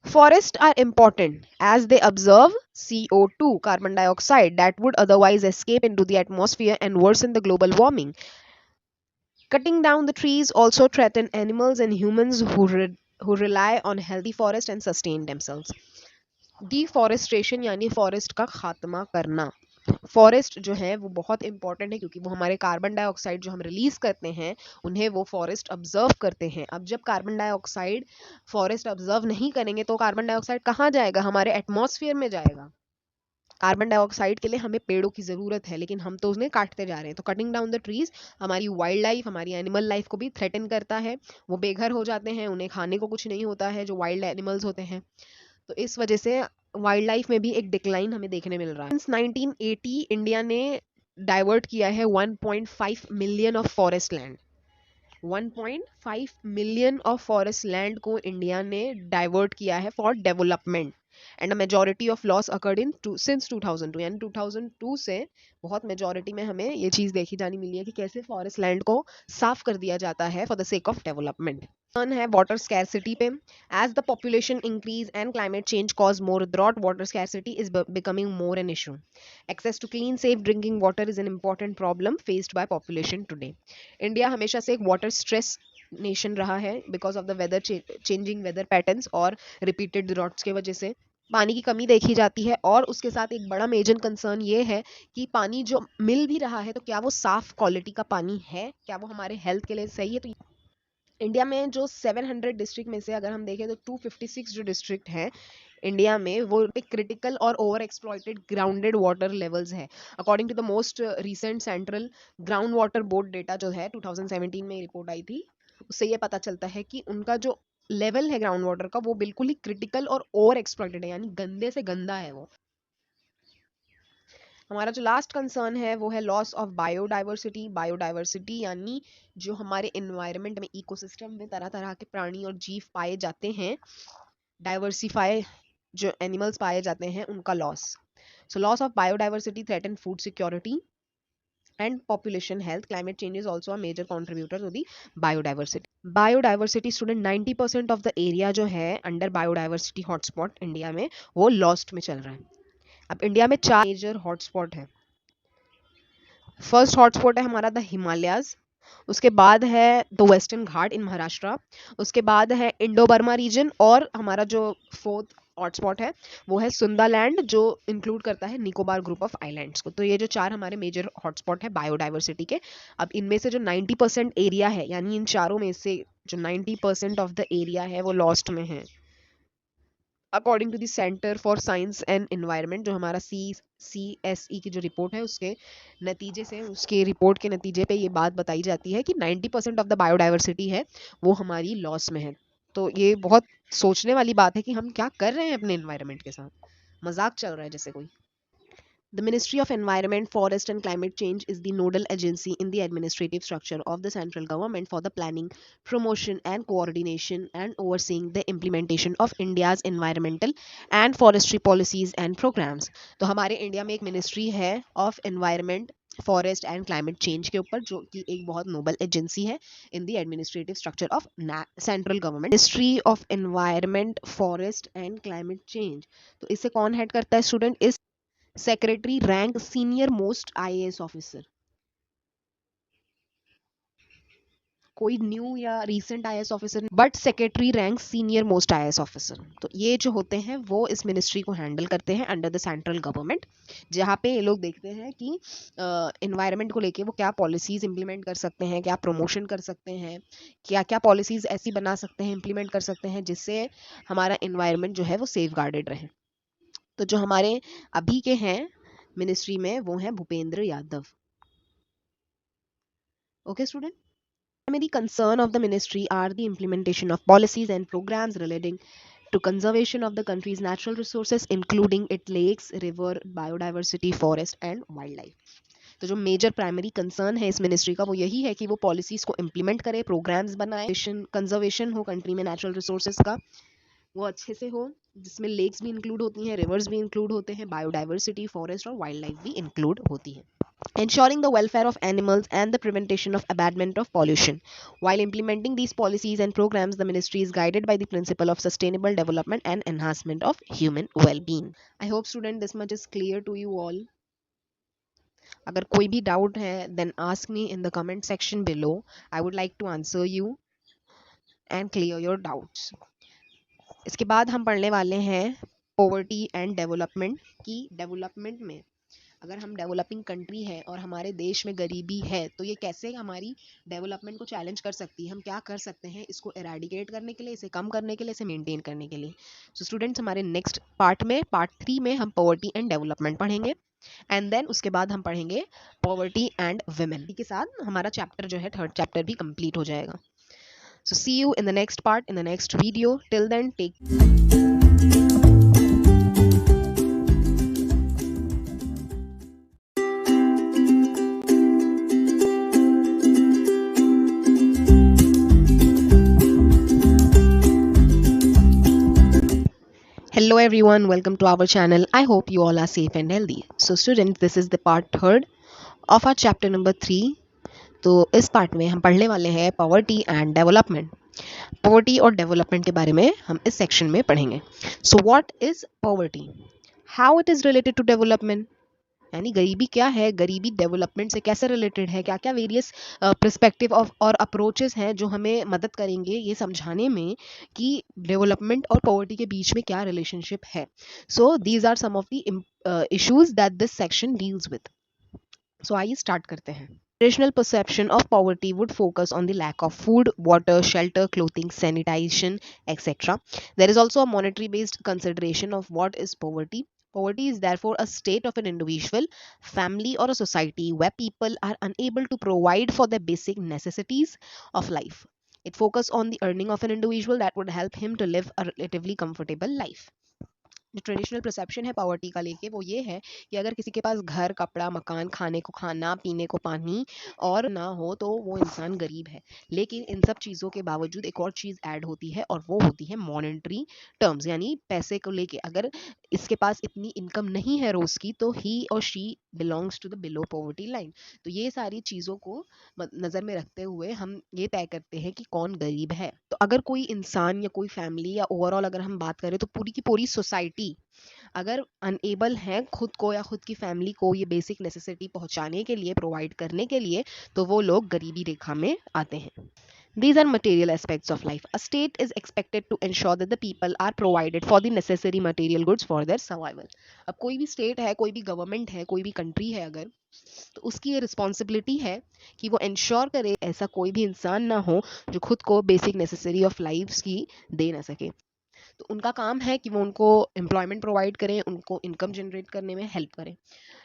Forests are important as they absorb CO2, carbon dioxide, that would otherwise escape into the atmosphere and worsen the global warming. Cutting down the trees also threaten animals and humans who rely on healthy forest and sustain themselves. Deforestation यानी forest का खात्मा करना. Forest जो है वो बहुत important है क्योंकि वो हमारे कार्बन डाइऑक्साइड जो हम रिलीज करते हैं उन्हें वो फॉरेस्ट ऑब्जर्व करते हैं. अब जब कार्बन डाइऑक्साइड फॉरेस्ट ऑब्जर्व नहीं करेंगे तो कार्बन डाइऑक्साइड कहाँ जाएगा? हमारे एटमॉस्फेयर में जाएगा. कार्बन डाइऑक्साइड के लिए हमें पेड़ों की ज़रूरत है लेकिन हम तो उन्हें काटते जा रहे हैं. तो कटिंग डाउन द ट्रीज हमारी वाइल्ड लाइफ, हमारी एनिमल लाइफ को भी थ्रेटन करता है. वो बेघर हो जाते हैं, उन्हें खाने को कुछ नहीं होता है जो वाइल्ड एनिमल्स होते हैं. तो इस वजह से वाइल्ड लाइफ में भी एक डिक्लाइन हमें देखने मिल रहा है. सिंस 1980 इंडिया ने डाइवर्ट किया है 1.5 million of forest land. 1.5 million of forest land को इंडिया ने डाइवर्ट किया है for development. And a majority of loss occurred in since 2002, यानी 2002 से बहुत मेजॉरिटी में हमें ये चीज़ देखी जानी मिली है कि कैसे फॉरेस्ट लैंड को साफ कर दिया जाता है for the sake of development. है वाटर स्कैरसिटी पे. As the population increase and climate change cause more drought, water scarcity is becoming more an issue. Access to clean safe drinking water is an important problem faced by population today. India हमेशा से एक water stress nation रहा है because of the weather changing weather patterns और repeated droughts के वजह से पानी की कमी देखी जाती है. और उसके साथ एक बड़ा मेजर कंसर्न ये है कि पानी जो मिल भी रहा है तो क्या वो साफ क्वालिटी का पानी है, क्या वो हमारे हेल्थ के लिए सही है. तो इंडिया में जो 700 डिस्ट्रिक्ट में से अगर हम देखें तो 256 जो डिस्ट्रिक्ट हैं इंडिया में वो एक क्रिटिकल और over exploited grounded water levels है. According to the most recent central ground water board data जो है 2017 में रिपोर्ट आई थी, उससे ये पता चलता है कि उनका जो लेवल है ग्राउंड वाटर का वो बिल्कुल ही क्रिटिकल और ओवर एक्सप्लॉइटेड है, यानी गंदे से गंदा है वो. हमारा जो लास्ट कंसर्न है वो है लॉस ऑफ बायोडाइवर्सिटी। बायोडाइवर्सिटी यानी जो हमारे इन्वायरमेंट में, इकोसिस्टम में तरह तरह के प्राणी और जीव पाए जाते हैं, डाइवर्सिफाई जो एनिमल्स पाए जाते हैं, उनका loss. So loss of biodiversity threaten food security and population health. Climate change is also a major contributor to the biodiversity. Biodiversity student 90% of the area जो है अंडर बायोडाइवर्सिटी हॉटस्पॉट इंडिया में, वो lost में चल रहा है। अब India में 4 मेजर हॉटस्पॉट है। फर्स्ट हॉटस्पॉट है हमारा द हिमालयाज, उसके बाद है द वेस्टर्न घाट इन महाराष्ट्र, उसके बाद है इंडो बर्मा रीजन, और हमारा जो फोर्थ हॉटस्पॉट है वो है सुंदालैंड, जो इंक्लूड करता है निकोबार ग्रुप ऑफ आइलैंड्स को। तो ये जो 4 हमारे मेजर हॉटस्पॉट है बायोडाइवर्सिटी के। अब इनमें से जो 90% एरिया है, यानी इन चारों में से जो 90% ऑफ द एरिया है वो लॉस्ट में है। According to the centre for science and environment, जो हमारा CSE की जो रिपोर्ट है उसके नतीजे से, उसके रिपोर्ट के नतीजे पे ये बात बताई जाती है कि 90% ऑफ द बायोडाइवर्सिटी है वो हमारी लॉस में है। तो ये बहुत सोचने वाली बात है कि हम क्या कर रहे हैं अपने एनवायरनमेंट के साथ, मजाक चल रहा है जैसे कोई। The Ministry of Environment, Forest and Climate Change is the nodal agency in the administrative structure of the central government for the planning, promotion and coordination and overseeing the implementation of India's environmental and forestry policies and programs. तो हमारे India में एक ministry है of environment, forest and climate change के ऊपर, जो कि एक बहुत नोबल एजेंसी है in the administrative structure of central government. Ministry of environment, forest and climate change, तो इसे कौन हेड करता है स्टूडेंट? इस secretary rank senior most IAS officer. कोई न्यू या recent IAS officer, but secretary rank senior most IAS officer. तो ये जो होते हैं वो इस मिनिस्ट्री को हैंडल करते हैं अंडर द सेंट्रल गवर्नमेंट, जहाँ पे ये लोग देखते हैं कि इन्वायरमेंट को लेके वो क्या पॉलिसीज इंप्लीमेंट कर सकते हैं, क्या प्रमोशन कर सकते हैं, क्या क्या पॉलिसीज ऐसी बना सकते हैं, इंप्लीमेंट कर सकते हैं जिससे हमारा इन्वायरमेंट जो है वो सेफ गार्डेड रहे। तो जो हमारे अभी के हैं मिनिस्ट्री में वो हैं Bhupendra Yadav. Okay, student. Primary concern of the ministry are the implementation of policies and programs relating to conservation of the country's natural resources, including its lakes, river, biodiversity, forest and wildlife. तो जो major primary concern है इस ministry का वो यही है कि वो पॉलिसीज को इम्प्लीमेंट करे, प्रोग्राम्स बनाए, कंजर्वेशन हो कंट्री में नेचुरल रिसोर्सेज का, वो अच्छे से हो, जिसमें लेक्स भी इंक्लूड होती हैं, रिवर्स भी इंक्लूड होते हैं, बायोडाइवर्सिटी, फॉरेस्ट और वाइल्ड लाइफ भी इंक्लूड होती है। Ensuring the welfare of animals and the prevention of abatement of pollution. While implementing these policies and programs, the ministry is guided by the principle of sustainable development and enhancement of human well-being. I hope student this much is clear to you all. अगर कोई भी doubt है then ask me in the comment section below. I would like to answer you and clear your doubts. इसके बाद हम पढ़ने वाले हैं पॉवर्टी एंड डेवलपमेंट की। डेवलपमेंट में अगर हम डेवलपिंग कंट्री है और हमारे देश में गरीबी है तो ये कैसे हमारी डेवलपमेंट को चैलेंज कर सकती है, हम क्या कर सकते हैं इसको एराडिकेट करने के लिए, इसे कम करने के लिए, इसे मेंटेन करने के लिए। सो स्टूडेंट्स, हमारे नेक्स्ट पार्ट में, पार्ट 3 में हम पॉवर्टी एंड डेवलपमेंट पढ़ेंगे, एंड देन उसके बाद हम पढ़ेंगे पॉवर्टी एंड वुमेन के साथ हमारा चैप्टर जो है, थर्ड चैप्टर भी कंप्लीट हो जाएगा। So see you in the next part, in the next video. Till then take Hello everyone, welcome to our channel. I hope you all are safe and healthy. So students, this is the part 3rd of our chapter number 3. तो इस part में हम पढ़ने वाले हैं poverty and development. Poverty और development के बारे में हम इस सेक्शन में पढ़ेंगे। So what is poverty, how it is related to development, यानी गरीबी क्या है, गरीबी डेवलपमेंट से कैसे रिलेटेड है, क्या क्या वेरियस पर्सपेक्टिव ऑफ और अप्रोचेस हैं जो हमें मदद करेंगे ये समझाने में कि डेवलपमेंट और पॉवर्टी के बीच में क्या रिलेशनशिप है। So these are some of the issues that this section deals with. So आइए स्टार्ट करते हैं। Traditional perception of poverty would focus on the lack of food, water, shelter, clothing, sanitation, etc. There is also a monetary based consideration of what is poverty. Poverty is therefore a state of an individual, family, or a society where people are unable to provide for their basic necessities of life. It focuses on the earning of an individual that would help him to live a relatively comfortable life. जो traditional perception है poverty का लेके वो ये है कि अगर किसी के पास घर, कपड़ा, मकान, खाने को खाना, पीने को पानी और ना हो तो वो इंसान गरीब है। लेकिन इन सब चीज़ों के बावजूद एक और चीज़ ऐड होती है और वो होती है मॉनेटरी टर्म्स, यानी पैसे को लेके। अगर इसके पास इतनी इनकम नहीं है रोज़ की तो ही और she belongs to the below poverty line. तो ये सारी चीज़ों को नज़र में रखते हुए हम ये तय करते हैं कि कौन गरीब है। तो अगर कोई इंसान या कोई फैमिली या ओवरऑल अगर हम बात करें तो पूरी की पूरी सोसाइटी अगर अनएबल है खुद को या खुद की फैमिली को ये बेसिक नेसेसिटी पहुंचाने के लिए, प्रोवाइड करने के लिए, तो वो लोग गरीबी रेखा में आते हैं। These are material aspects of life. A state is expected to ensure that the people are provided for the necessary material goods for their survival. अब कोई भी स्टेट है, कोई भी गवर्नमेंट है, कोई भी कंट्री है अगर, तो उसकी ये रिस्पॉन्सिबिलिटी है कि वो इंश्योर करे ऐसा कोई भी इंसान ना हो जो खुद को बेसिक नेसेसरी ऑफ लाइफ की दे ना सके। तो उनका काम है कि वो उनको एम्प्लॉयमेंट प्रोवाइड करें, उनको इनकम जनरेट करने में हेल्प करें।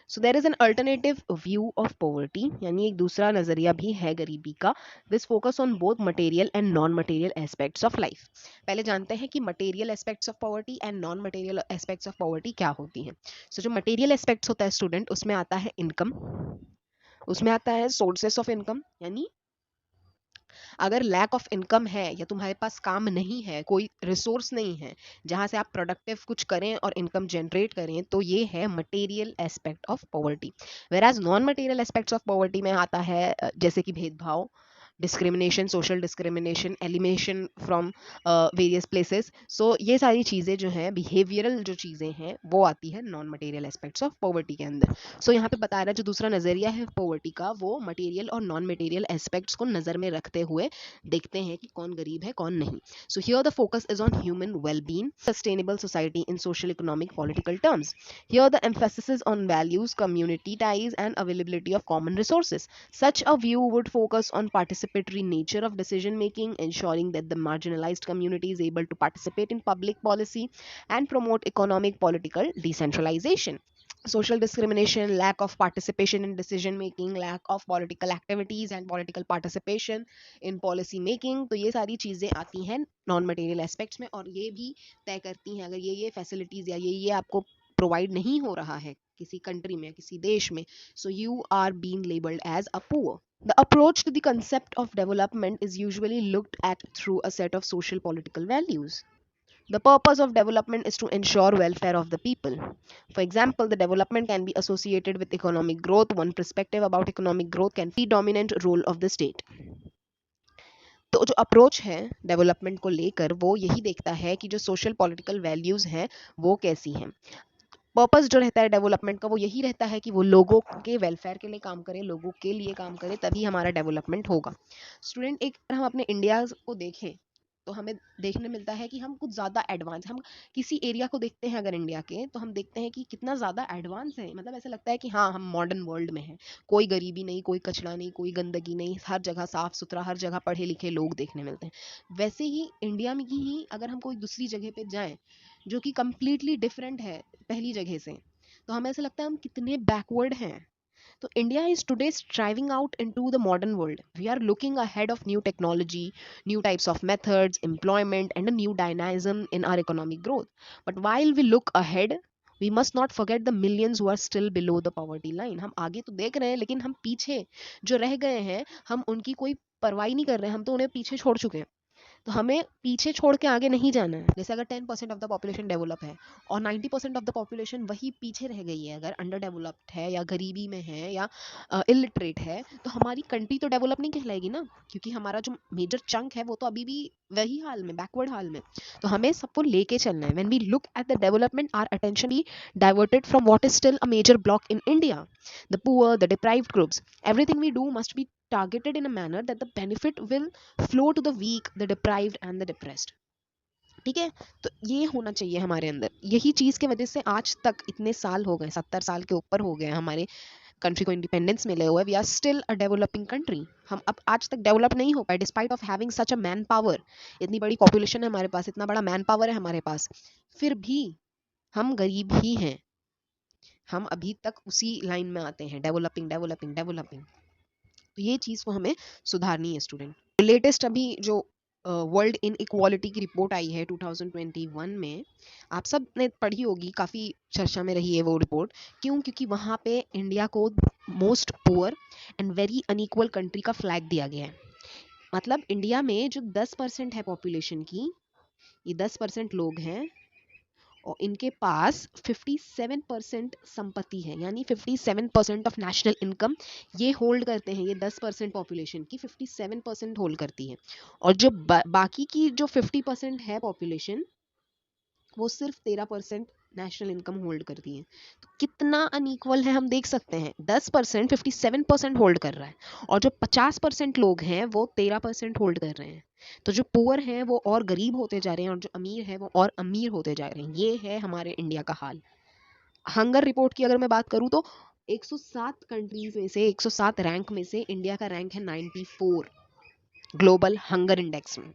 So there is an alternative view of poverty, यानी एक दूसरा नजरिया भी है गरीबी का। This focus on both material and non material aspects of life. पहले जानते हैं कि material aspects of poverty and non material aspects of poverty क्या होती हैं। सो जो मटेरियल एस्पेक्ट्स होता है स्टूडेंट, उसमें आता है इनकम, उसमें आता है सोर्सेस ऑफ इनकम, यानी अगर लैक ऑफ इनकम है या तुम्हारे पास काम नहीं है, कोई रिसोर्स नहीं है जहां से आप प्रोडक्टिव कुछ करें और इनकम जनरेट करें, तो ये है material aspect of poverty. Whereas non material aspects of poverty में आता है जैसे कि भेदभाव, discrimination, social discrimination, elimination from various places. So ये सारी चीज़ें जो हैं, बिहेवियरल जो चीज़ें हैं, वो आती है non material aspects of poverty के अंदर। सो यहाँ पे बता रहा है जो दूसरा नज़रिया है पॉवर्टी का, वो मटेरियल और नॉन मटेरियल एस्पेक्ट्स को नज़र में रखते हुए देखते हैं कि कौन गरीब है कौन नहीं। So here the focus is on human wellbeing, sustainable society in social economic political terms. Here the emphasis is on values, community ties, and availability of common resources. Such a view would focus on participatory nature of decision making, ensuring that the marginalized community is able to participate in public policy and promote economic political decentralization. Social discrimination, lack of participation in decision making, lack of political activities and political participation in policy making, तो ये सारी चीज़ें आती हैं non material aspects में और ये भी तय करती हैं अगर ये फैसिलिटीज़ या ये आपको प्रोवाइड नहीं हो रहा है किसी कंट्री में, किसी देश में, so you are being labeled as a poor. The approach to the concept of development is usually looked at through a set of social political values. The purpose of development is to ensure welfare of the people. For example, the development can be associated with economic growth. One perspective about economic growth can be the dominant role of the state. तो जो approach है development को लेकर वो यही देखता है कि जो सोशल पॉलिटिकल वैल्यूज़ हैं वो कैसी हैं। पर्पस जो रहता है डेवलपमेंट का वो यही रहता है कि वो लोगों के वेलफेयर के लिए काम करे, लोगों के लिए काम करे, तभी हमारा डेवलपमेंट होगा। स्टूडेंट, एक हम अपने इंडिया को देखें तो हमें देखने मिलता है कि हम कुछ ज़्यादा एडवांस, हम किसी एरिया को देखते हैं अगर इंडिया के, तो हम देखते हैं कि कितना ज़्यादा एडवांस है। मतलब ऐसा लगता है कि हाँ, हम मॉडर्न वर्ल्ड में हैं, कोई गरीबी नहीं, कोई कचरा नहीं, कोई गंदगी नहीं, हर जगह साफ सुथरा, हर जगह पढ़े लिखे लोग देखने मिलते हैं। वैसे ही इंडिया में ही अगर हम कोई दूसरी जगह पे जाएं जो कि कम्प्लीटली डिफरेंट है पहली जगह से, तो हमें ऐसा लगता है हम कितने बैकवर्ड हैं। तो India is today striving out into the modern world. We are looking ahead of new technology, new types of methods, employment, and a new dynamism in our economic growth. But while we look ahead, we must not forget the millions who are still below the poverty line. हम आगे तो देख रहे हैं लेकिन हम पीछे जो रह गए हैं, हम उनकी कोई परवाही नहीं कर रहे हैं, हम तो उन्हें पीछे छोड़ चुके हैं। तो हमें पीछे छोड़ के आगे नहीं जाना है। जैसे अगर 10% ऑफ द पॉपुलेशन डेवलप है और 90% ऑफ द पॉपुलेशन वही पीछे रह गई है, अगर अंडर डेवलप्ड है या गरीबी में है या इलिटरेट है, तो हमारी कंट्री तो डेवलप नहीं कहलाएगी ना, क्योंकि हमारा जो मेजर चंक है वो तो अभी भी वही हाल में, बैकवर्ड हाल में। तो हमें सबको लेके चलना है। When we look at the development, our attention be diverted from what is still a major block in India, the poor, the deprived groups. Everything we do must be targeted in a manner that the benefit will flow to the weak, the deprived and the depressed. ठीक है, तो ये होना चाहिए हमारे अंदर। यही चीज़ की वजह से आज तक इतने साल हो गए, 70 साल के ऊपर हो गए हमारे कंट्री को इंडिपेंडेंस मिले हुए। We are still a developing country. हम अब आज तक डेवलप नहीं हो पाए despite of having such a man power. इतनी बड़ी पॉपुलेशन है हमारे पास, इतना बड़ा मैन पावर है हमारे पास, फिर भी हम गरीब ही हैं। हम अभी तक उसी लाइन में आते हैं, डेवलपिंग डेवलपिंग डेवलपिंग। तो ये चीज़ को हमें सुधारनी है स्टूडेंट। लेटेस्ट अभी जो वर्ल्ड इन इक्वालिटी की रिपोर्ट आई है 2021 में, आप सब ने पढ़ी होगी, काफ़ी चर्चा में रही है वो रिपोर्ट। क्यों? क्योंकि वहाँ पे इंडिया को most poor and very unequal country का फ्लैग दिया गया है। मतलब इंडिया में जो 10% है पॉपुलेशन की, ये 10% लोग हैं और इनके पास 57% संपत्ति है, यानी 57% ऑफ नेशनल इनकम ये होल्ड करते हैं। ये 10% पॉपुलेशन की 57% होल्ड करती है, और जो बाकी की जो 50% है पॉपुलेशन, वो सिर्फ 13% नेशनल इनकम होल्ड करती है। तो कितना अनइक्वल है हम देख सकते हैं। 10% 57% होल्ड कर रहा है, और जो 50% लोग हैं वो 13% होल्ड कर रहे हैं। तो जो पुअर हैं वो और गरीब होते जा रहे हैं, और जो अमीर है वो और अमीर होते जा रहे हैं। ये है हमारे इंडिया का हाल। हंगर रिपोर्ट की अगर मैं बात करूं तो 107 कंट्रीज में से, 107 रैंक में से इंडिया का रैंक है 94 ग्लोबल हंगर इंडेक्स में।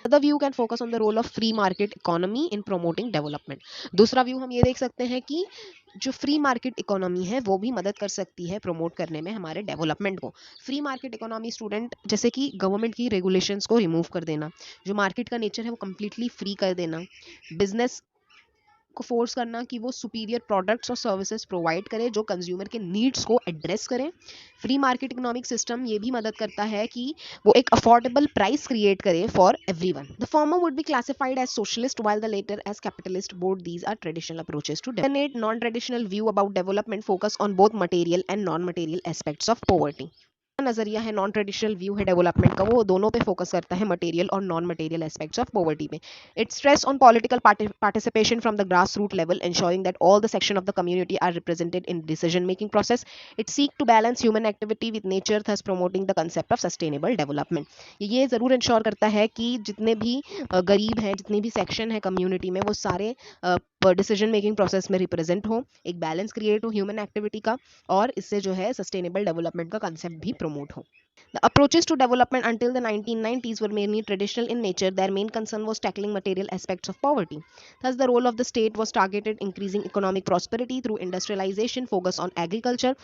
Another view can focus on the role of free market economy in promoting development. दूसरा व्यू हम ये देख सकते हैं कि जो फ्री मार्केट इकोनॉमी है वो भी मदद कर सकती है प्रमोट करने में हमारे डेवलपमेंट को। फ्री मार्केट इकोनॉमी स्टूडेंट, जैसे कि गवर्नमेंट की रेगुलेशंस को रिमूव कर देना, जो मार्केट का नेचर है वो कम्प्लीटली फ्री कर देना, बिजनेस को फोर्स करना कि वो सुपीरियर प्रोडक्ट्स और सर्विसेज प्रोवाइड करे जो कंज्यूमर के नीड्स को एड्रेस करें। फ्री मार्केट इकोनॉमिक सिस्टम ये भी मदद करता है कि वो एक अफोर्डेबल प्राइस क्रिएट करे for everyone. The former would be classified as socialist while the latter as capitalist. Both these are traditional approaches to development. Non traditional view about development focus on both material and non material aspects of poverty. नजरिया है, non traditional view है development का, वो दोनों पे focus करता है, material और non material aspects of poverty पे। It stress on political participation from the grass root level, ensuring that all the section of the community are represented in decision making process. It seek to balance human activity with nature, thus promoting the concept of sustainable development. ये जरूर ensure करता है कि जितने भी गरीब हैं, जितने भी सेक्शन है कम्युनिटी में, वो सारे डिसीजन मेकिंग प्रोसेस में रिप्रेजेंट हो, एक बैलेंस क्रिएट हो ह्यूमन एक्टिविटी का, और इससे जो है सस्टेनेबल डेवलपमेंट का कंसेप्ट भी प्रमोट हो। The approaches to development until the 1990s were mainly traditional in nature. Their main concern was tackling material aspects of poverty. Thus, the role of the state was targeted increasing economic prosperity through industrialization, focus on agriculture,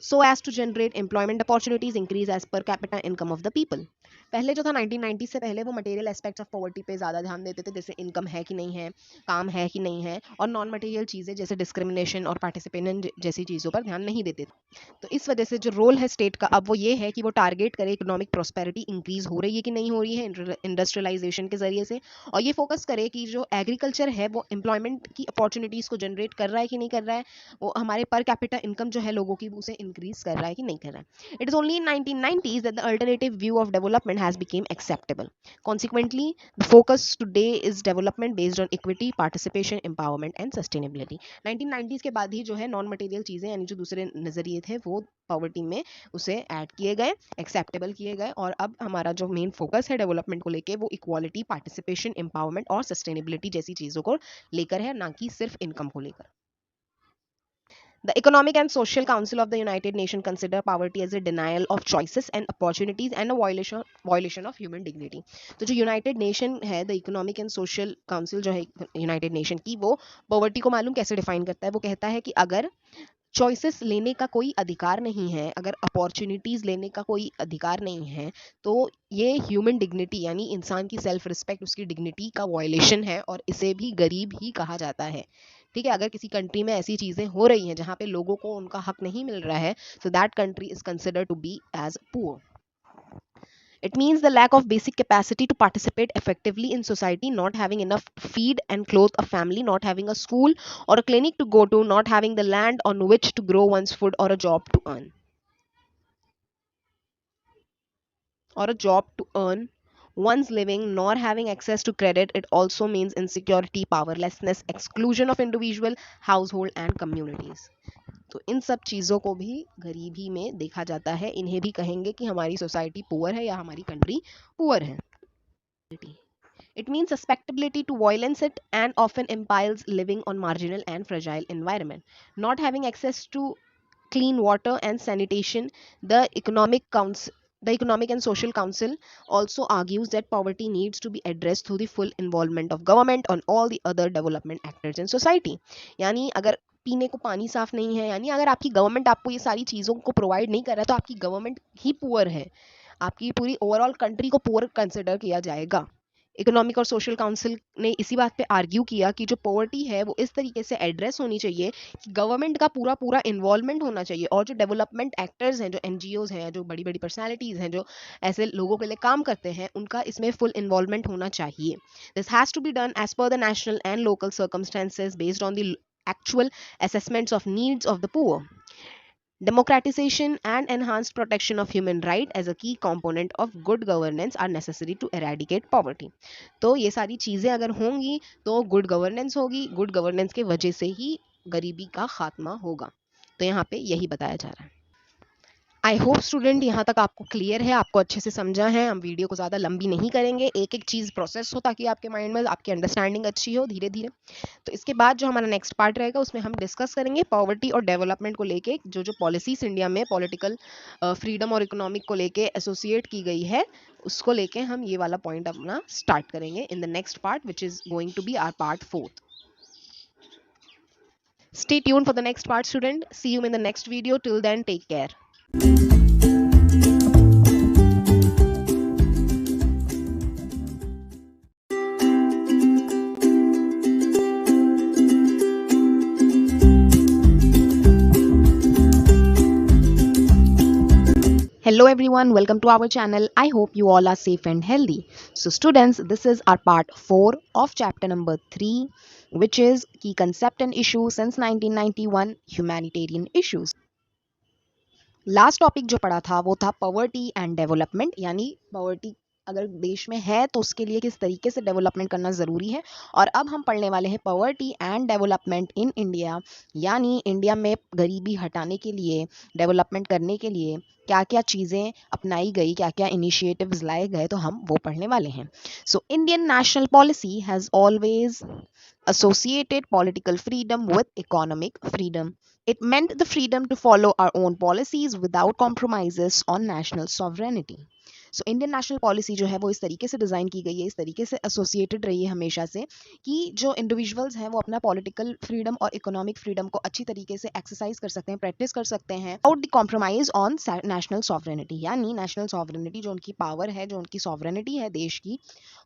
so as to generate employment opportunities, increase as per capita income of the people. पहले जो था 1990 से पहले, वो material aspects of poverty पे ज़्यादा ध्यान देते थे, जैसे इनकम है कि नहीं है, काम है कि नहीं है, और नॉन मटेरियल चीज़ें जैसे डिस्क्रिमिनेशन और पार्टिसिपेशन जैसी चीज़ों पर ध्यान नहीं देते थे। तो इस वजह से जो रोल है स्टेट का अब वो ये है कि वो टारगेट करे इकोनॉमिक प्रॉस्पेरिटी इंक्रीज हो रही है कि नहीं हो रही है इंडस्ट्रियलाइजेशन के जरिए से, और ये फोकस करे कि जो एग्रीकल्चर है वो एम्प्लॉयमेंट की अपॉर्चुनिटीज़ को जनरेट कर रहा है कि नहीं कर रहा है, वो हमारे पर कैपिटा इनकम जो है लोगों की उसे इंक्रीज कर रहा है कि नहीं कर रहा है। It is only in 1990s that the alternative view of development has become acceptable. Consequently, the focus today is development based on equity, participation, empowerment and sustainability. 1990s के बाद ही जो है नॉन मटेरियल चीज़ें, यानी जो दूसरे नज़रिए थे, वो पॉवर्टी में उसे ऐड किए गए, एक्सेप्टेबल किए गए, और अब हमारा जो मेन फोकस है डेवलपमेंट को लेके वो इक्वालिटी, पार्टिसिपेशन, एम्पावरमेंट और सस्टेनेबिलिटी जैसी चीज़ों को लेकर है, ना कि सिर्फ इनकम को लेकर। The Economic and Social Council of the United Nations consider poverty as a denial of choices and opportunities and a violation of human dignity. तो जो यूनाइटेड नेशन है, the economic and social council जो है United nation की, वो poverty को मालूम कैसे डिफाइन करता है। वो कहता है कि अगर चॉइसेस लेने का कोई अधिकार नहीं है, अगर अपॉर्चुनिटीज़ लेने का कोई अधिकार नहीं है, तो ये ह्यूमन डिग्निटी यानी इंसान की सेल्फ रिस्पेक्ट, उसकी डिग्निटी का वायलेशन है, और इसे भी गरीब ही कहा जाता है। ठीक है, अगर किसी कंट्री में ऐसी चीज़ें हो रही हैं जहाँ पे लोगों को उनका हक नहीं मिल रहा है, so that country is considered to be as poor. It means the lack of basic capacity to participate effectively in society, not having enough to feed and clothe a family, not having a school or a clinic to go to, not having the land on which to grow one's food or a job to earn. One's living, nor having access to credit. It also means insecurity, powerlessness, exclusion of individual, household and communities. तो इन सब चीज़ों को भी गरीबी में देखा जाता है। इन्हें भी कहेंगे कि हमारी सोसाइटी पुअर है या हमारी कंट्री पुअर है। It means susceptibility to violence it and often impiles living on marginal and fragile environment. Not having access to clean water and sanitation, the Economic and Social Council also argues that poverty needs to be addressed through the full involvement of government on all the other development actors in society. यानी अगर पीने को पानी साफ नहीं है, यानी अगर आपकी गवर्नमेंट आपको ये सारी चीज़ों को प्रोवाइड नहीं कर रहा है, तो आपकी गवर्नमेंट ही पुअर है, आपकी पूरी ओवरऑल कंट्री को पुअर कंसिडर किया जाएगा। इकोनॉमिक और सोशल काउंसिल ने इसी बात पे आर्ग्यू किया कि जो पॉवर्टी है वो इस तरीके से एड्रेस होनी चाहिए कि गवर्नमेंट का पूरा पूरा इन्वॉल्वमेंट होना चाहिए, और जो डेवलपमेंट एक्टर्स हैं, जो एनजीओज हैं, जो बड़ी बड़ी पर्सनालिटीज़ हैं, जो ऐसे लोगों के लिए काम करते हैं, उनका इसमें फुल इन्वॉल्वमेंट होना चाहिए. This has to be done as per the national and local circumstances based on the actual assessments of needs of the poor. Democratization and enhanced protection of human rights as a key component of good governance are necessary to eradicate poverty. तो ये सारी चीज़ें अगर होंगी तो good governance होगी, good governance के वजह से ही गरीबी का खात्मा होगा. तो यहाँ पे यही बताया जा रहा है. आई होप स्टूडेंट यहाँ तक आपको क्लियर है, आपको अच्छे से समझा है. हम वीडियो को ज़्यादा लंबी नहीं करेंगे, एक एक चीज़ प्रोसेस हो ताकि आपके माइंड में आपकी अंडरस्टैंडिंग अच्छी हो धीरे धीरे. तो इसके बाद जो हमारा नेक्स्ट पार्ट रहेगा उसमें हम डिस्कस करेंगे पॉवर्टी और डेवलपमेंट को लेके जो जो पॉलिसीज इंडिया में पॉलिटिकल फ्रीडम और इकोनॉमिक को लेके एसोसिएट की गई है, उसको लेके हम ये वाला पॉइंट अपना स्टार्ट करेंगे in the next part which is going to be our part 4th. Stay tuned for the next part, student. See you in the next video. Till then, take care. Hello everyone, welcome to our channel. I hope you all are safe and healthy. So students, this is our part 4 of chapter number 3, which is key concept and issues since 1991, humanitarian issues. Last topic जो पढ़ा था वो था poverty and development, यानी poverty अगर देश में है तो उसके लिए किस तरीके से डेवलपमेंट करना ज़रूरी है. और अब हम पढ़ने वाले हैं poverty and development in India, यानी इंडिया में गरीबी हटाने के लिए, डेवलपमेंट करने के लिए क्या क्या चीज़ें अपनाई गई, क्या क्या इनिशिएटिव्स लाए गए, तो हम वो पढ़ने वाले हैं. So Indian national policy has always associated political freedom with economic freedom. It meant the freedom to follow our own policies without compromises on national sovereignty. So Indian national policy जो है वो इस तरीके से डिज़ाइन की गई है, इस तरीके से एसोसिएटेड रही है हमेशा से कि जो इंडिविजुअल्स हैं वो अपना पॉलिटिकल फ्रीडम और इकोनॉमिक फ्रीडम को अच्छी तरीके से एक्सरसाइज कर सकते हैं, प्रैक्टिस कर सकते हैं out the compromise on national sovereignty. यानी नेशनल सॉवरेनिटी, जो उनकी पावर है, जो उनकी सॉवरेनिटी है देश की,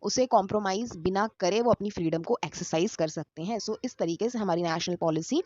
उसे कॉम्प्रोमाइज़ बिना करे वो अपनी फ्रीडम को एक्सरसाइज कर सकते हैं. सो इस तरीके से हमारी नेशनल पॉलिसी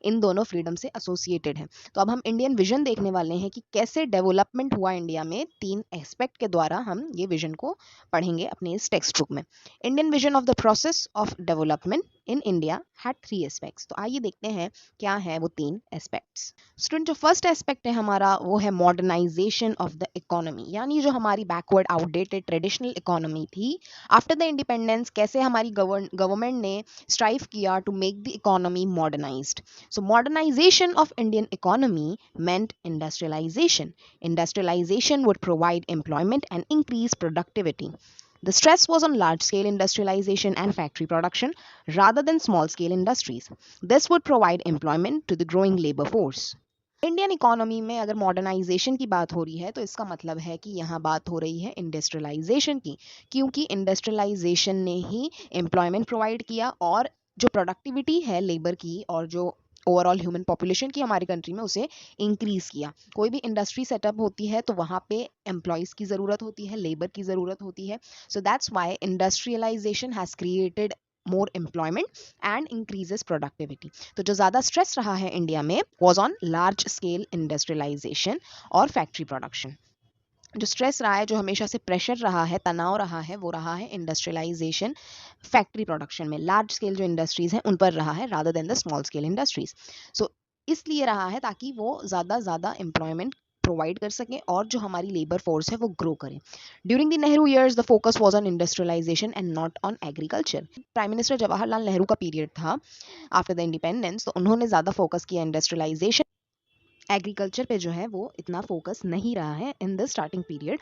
इन दोनों फ्रीडम से एसोसिएटेड है. तो अब हम इंडियन विजन देखने वाले हैं कि कैसे डेवलपमेंट हुआ इंडिया में. 3 एस्पेक्ट के द्वारा हम ये विजन को पढ़ेंगे अपने इस टेक्स्ट बुक में. Indian vision of the process of development in India had 3 aspects. तो आइए देखते हैं क्या है वो 3 एस्पेक्ट्स. स्टूडेंट, जो फर्स्ट एस्पेक्ट है हमारा वो है मॉडर्नाइजेशन ऑफ द इकोनॉमी, यानी जो हमारी बैकवर्ड आउटडेटेड ट्रेडिशनल इकोनॉमी थी, आफ्टर द इंडिपेंडेंस कैसे हमारी गवर्नमेंट ने स्ट्राइव किया to make the economy modernised. So modernisation of Indian economy meant industrialization. Industrialization would provide employment and increase productivity. The stress was on large-scale industrialization and factory production rather than small-scale industries. This would provide employment to the growing labor force. Indian economy में अगर modernisation की बात हो रही है तो इसका मतलब है कि यहाँ बात हो रही है इंडस्ट्रियलाइजेशन की, क्योंकि इंडस्ट्रियलाइजेशन ने ही एम्प्लॉयमेंट प्रोवाइड किया और जो प्रोडक्टिविटी है लेबर की और जो ओवरऑल ह्यूमन पॉपुलेशन की हमारी कंट्री में उसे इंक्रीज किया. कोई भी इंडस्ट्री सेटअप होती है तो वहाँ पे एम्प्लॉयज़ की ज़रूरत होती है, लेबर की ज़रूरत होती है. So that's why industrialisation has created more employment and increases productivity. तो जो ज़्यादा स्ट्रेस रहा है इंडिया में was on large scale industrialization और factory production. जो स्ट्रेस रहा है, जो हमेशा से प्रेशर रहा है, तनाव रहा है, वो रहा है इंडस्ट्रियलाइजेशन, फैक्ट्री प्रोडक्शन में, लार्ज स्केल जो इंडस्ट्रीज हैं उन पर रहा है rather than the small scale industries. So इसलिए रहा है ताकि वो ज़्यादा एम्प्लॉयमेंट प्रोवाइड कर सकें और जो हमारी लेबर फोर्स है वो ग्रो करे. During the Nehru years the focus was on industrialisation and not on agriculture. Prime minister Jawaharlal Nehru का पीरियड था आफ्टर द इंडिपेंडेंस, तो उन्होंने ज़्यादा फोकस किया इंडस्ट्रियलाइजेशन. एग्रीकल्चर पे जो है वो इतना फोकस नहीं रहा है in the starting period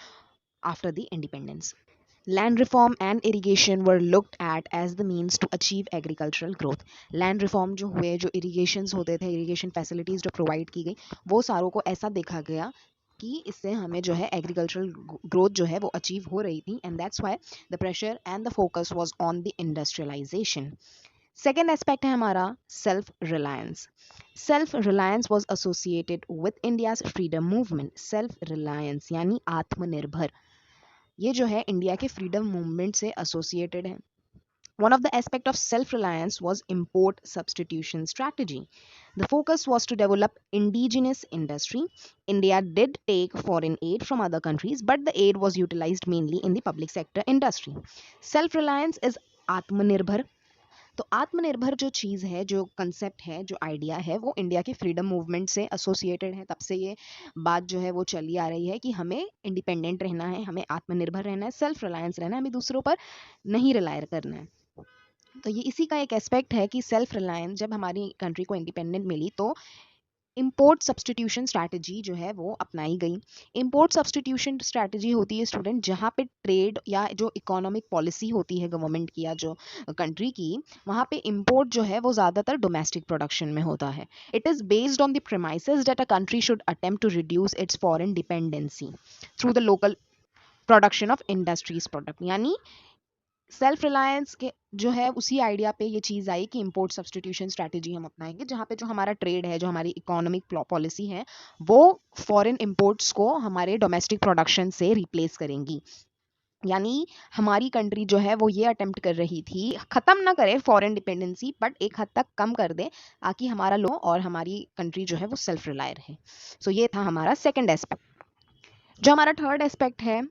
after the independence. Land reform and irrigation were looked at as the means to achieve agricultural growth. Land reform जो हुए, जो irrigations होते थे, irrigation facilities जो provide की गई, वो सारों को ऐसा देखा गया कि इससे हमें जो है एग्रीकल्चरल ग्रोथ जो है वो अचीव हो रही थी. And that's why the pressure and the focus was on the industrialisation. Second aspect है हमारा self reliance. Self reliance was associated with India's freedom movement. Self reliance यानी आत्मनिर्भर, ये जो है इंडिया के फ्रीडम मूवमेंट से एसोसिएटेड है। One of the aspects of self-reliance was import substitution strategy. The focus was to develop indigenous industry. India did take foreign aid from other countries, but the aid was utilized mainly in the public sector industry. Self-reliance is आत्मनिर्भर। तो आत्मनिर्भर जो चीज़ है, जो concept है, जो idea है, वो इंडिया के फ्रीडम मूवमेंट से एसोसिएटेड है। तब से ये बात जो है वो चली आ रही है कि हमें इंडिपेंडेंट रहना है, हमें आत्मनिर्भर रहना है, सेल्फ रिलायंस रहना है, हमें दूसरों पर नहीं रिलाय करना है। तो ये इसी का एक एस्पेक्ट है कि सेल्फ रिलायंस, जब हमारी कंट्री को इंडिपेंडेंट मिली तो इम्पोर्ट सब्सटीट्यूशन स्ट्रैटेजी जो है वो अपनाई गई। इम्पोर्ट सब्सटीट्यूशन स्ट्रैटेजी होती है स्टूडेंट, जहाँ पे ट्रेड या जो इकोनॉमिक पॉलिसी होती है गवर्नमेंट की या जो कंट्री की, वहाँ पे इम्पोर्ट जो है वो ज़्यादातर डोमेस्टिक प्रोडक्शन में होता है। It is based on the premises that a country should attempt to reduce its foreign dependency through the local production of industries product. यानी सेल्फ रिलायंस के जो है उसी आइडिया पे ये चीज़ आई कि इंपोर्ट सब्सटीट्यूशन स्ट्रैटेजी हम अपनाएंगे, जहाँ पे जो हमारा ट्रेड है, जो हमारी इकोनॉमिक पॉलिसी है, वो फॉरेन इंपोर्ट्स को हमारे डोमेस्टिक प्रोडक्शन से रिप्लेस करेंगी। यानी हमारी कंट्री जो है वो ये अटेम्प्ट कर रही थी, ख़त्म ना करे फॉरेन डिपेंडेंसी, बट एक हद तक कम कर दे, ताकि हमारा लो और हमारी कंट्री जो है वो सेल्फ रिलाय रहे। सो ये था हमारा सेकेंड एस्पेक्ट। जो हमारा थर्ड एस्पेक्ट है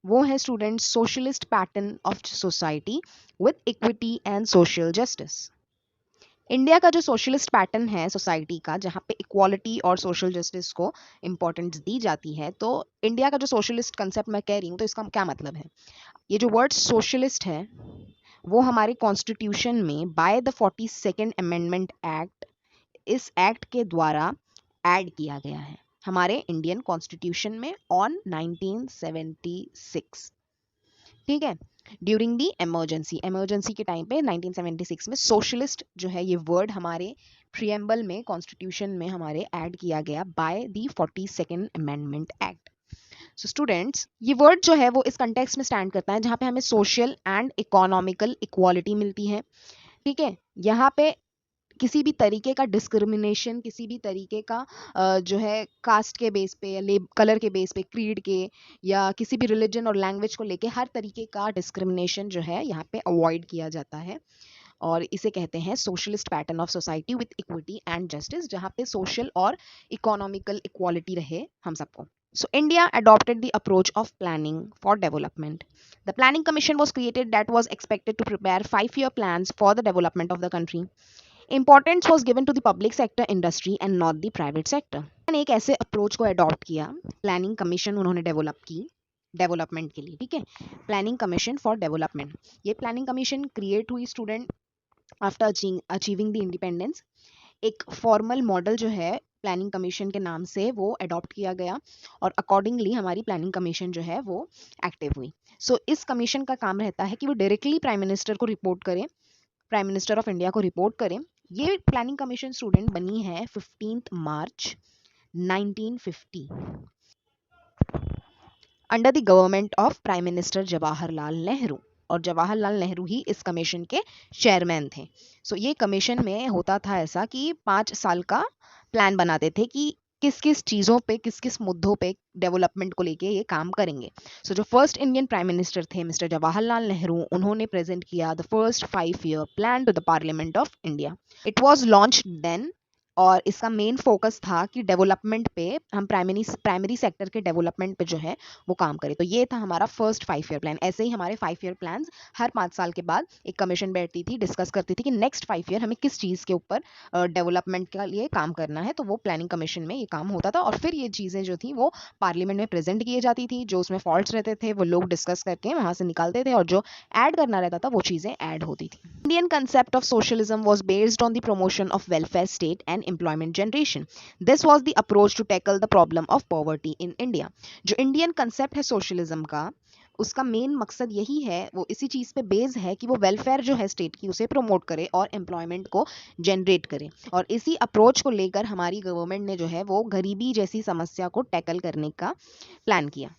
वो है student socialist pattern of society with equity and social justice. India का जो सोशलिस्ट पैटर्न है सोसाइटी का, जहाँ पे इक्वालिटी और सोशल जस्टिस को इम्पोर्टेंस दी जाती है, तो इंडिया का जो सोशलिस्ट कंसेप्ट मैं कह रही हूँ, तो इसका क्या मतलब है? ये जो वर्ड सोशलिस्ट है वो हमारे कॉन्स्टिट्यूशन में by the 42nd amendment act, इस एक्ट के द्वारा ऐड किया गया है हमारे इंडियन कॉन्स्टिट्यूशन में ऑन 1976। ठीक है, ड्यूरिंग दी इमरजेंसी के टाइम पे 1976 में सोशलिस्ट जो है ये वर्ड हमारे प्रियम्बल में कॉन्स्टिट्यूशन में हमारे ऐड किया गया by the 42nd amendment act. So students, ये वर्ड जो है वो इस कंटेक्स्ट में स्टैंड करता है जहाँ पे हमें सोशल एंड इकोनॉमिकल इक्वालिटी मिलती है। ठीक है, यहाँ पे किसी भी तरीके का डिस्क्रिमिनेशन, किसी भी तरीके का जो है कास्ट के बेस पे या कलर के बेस पे, क्रीड के, या किसी भी रिलीजन और लैंग्वेज को लेके हर तरीके का डिस्क्रिमिनेशन जो है यहाँ पे अवॉइड किया जाता है। और इसे कहते हैं socialist pattern of society with equity and justice, जहाँ पे सोशल और इकोनॉमिकल इक्वालिटी रहे हम सबको। So India adopted the approach of planning for development. The Planning Commission was created that was expected to prepare 5-year plans for the development of the country. Importance was given to the public sector industry and not the private sector. मैंने एक ऐसे approach को adopt किया, planning commission उन्होंने develop की development के लिए। ठीक है, प्लानिंग कमीशन फॉर डेवलपमेंट। ये प्लानिंग कमीशन क्रिएट हुई student after achieving the independence. एक फॉर्मल मॉडल जो है प्लानिंग कमीशन के नाम से वो अडॉप्ट किया गया और अकॉर्डिंगली हमारी प्लानिंग कमीशन जो है वो एक्टिव हुई। सो इस कमीशन का काम रहता है कि वो डायरेक्टली प्राइम मिनिस्टर को रिपोर्ट करें, प्राइम मिनिस्टर ऑफ इंडिया को रिपोर्ट करें। ये प्लानिंग कमीशन स्टूडेंट बनी है 15 मार्च 1950 under the government of prime minister Jawaharlal Nehru, और जवाहरलाल नेहरू ही इस कमीशन के चेयरमैन थे। सो ये कमीशन में होता था ऐसा कि 5 साल का प्लान बनाते थे कि किस किस चीज़ों पे, किस किस मुद्दों पे डेवलपमेंट को लेके ये काम करेंगे। सो जो फर्स्ट इंडियन प्राइम मिनिस्टर थे मिस्टर जवाहरलाल नेहरू, उन्होंने प्रेजेंट किया the first 5-year plan to the parliament of India. It was launched then, और इसका मेन फोकस था कि डेवलपमेंट पे हम प्राइमरी सेक्टर के डेवलपमेंट पे जो है वो काम करें। तो ये था हमारा फर्स्ट 5-year प्लान। ऐसे ही हमारे 5-year प्लान्स हर 5 साल के बाद एक कमीशन बैठती थी, डिस्कस करती थी कि नेक्स्ट 5 ईयर हमें किस चीज़ के ऊपर डेवलपमेंट के लिए काम करना है। तो वो प्लानिंग कमीशन में ये काम होता था और फिर ये चीज़ें जो थी वो पार्लियामेंट में प्रेजेंट की जाती थी। जो उसमें फॉल्ट्स रहते थे वो लोग डिस्कस करके वहाँ से निकालते थे और जो ऐड करना रहता था वो चीज़ें ऐड होती थी। Indian concept of socialism was based on the promotion of welfare state and employment generation. This was the approach to tackle the problem of poverty in India. जो इंडियन कंसेप्ट है socialism का, उसका main मकसद यही है, वो इसी चीज़ पे बेस है कि वो वेलफेयर जो है स्टेट की उसे प्रमोट करे और एम्प्लॉयमेंट को जनरेट करे। और इसी अप्रोच को लेकर हमारी गवर्नमेंट ने जो है वो गरीबी जैसी समस्या को टैकल करने का प्लान किया।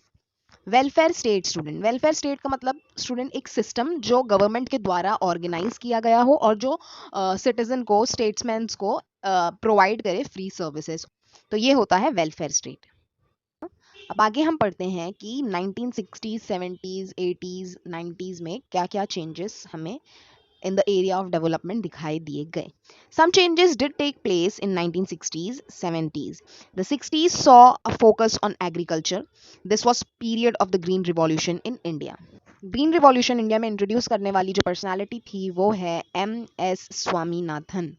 Welfare state student, welfare state का मतलब स्टूडेंट एक सिस्टम जो गवर्नमेंट के द्वारा ऑर्गेनाइज किया गया हो और जो सिटीजन को, स्टेट्समैन को प्रोवाइड करे फ्री सर्विसेज। तो ये होता है वेलफेयर स्टेट। अब आगे हम पढ़ते हैं कि 1960s, 70s, 80s, 90s में क्या क्या चेंजेस हमें in the area of development दिखाई दिए गए. Some changes did take place in 1960s, 70s. The 60s saw a focus on agriculture. This was period of the Green Revolution in India. Green revolution India में introduce करने वाली जो personality थी वो है MS स्वामीनाथन.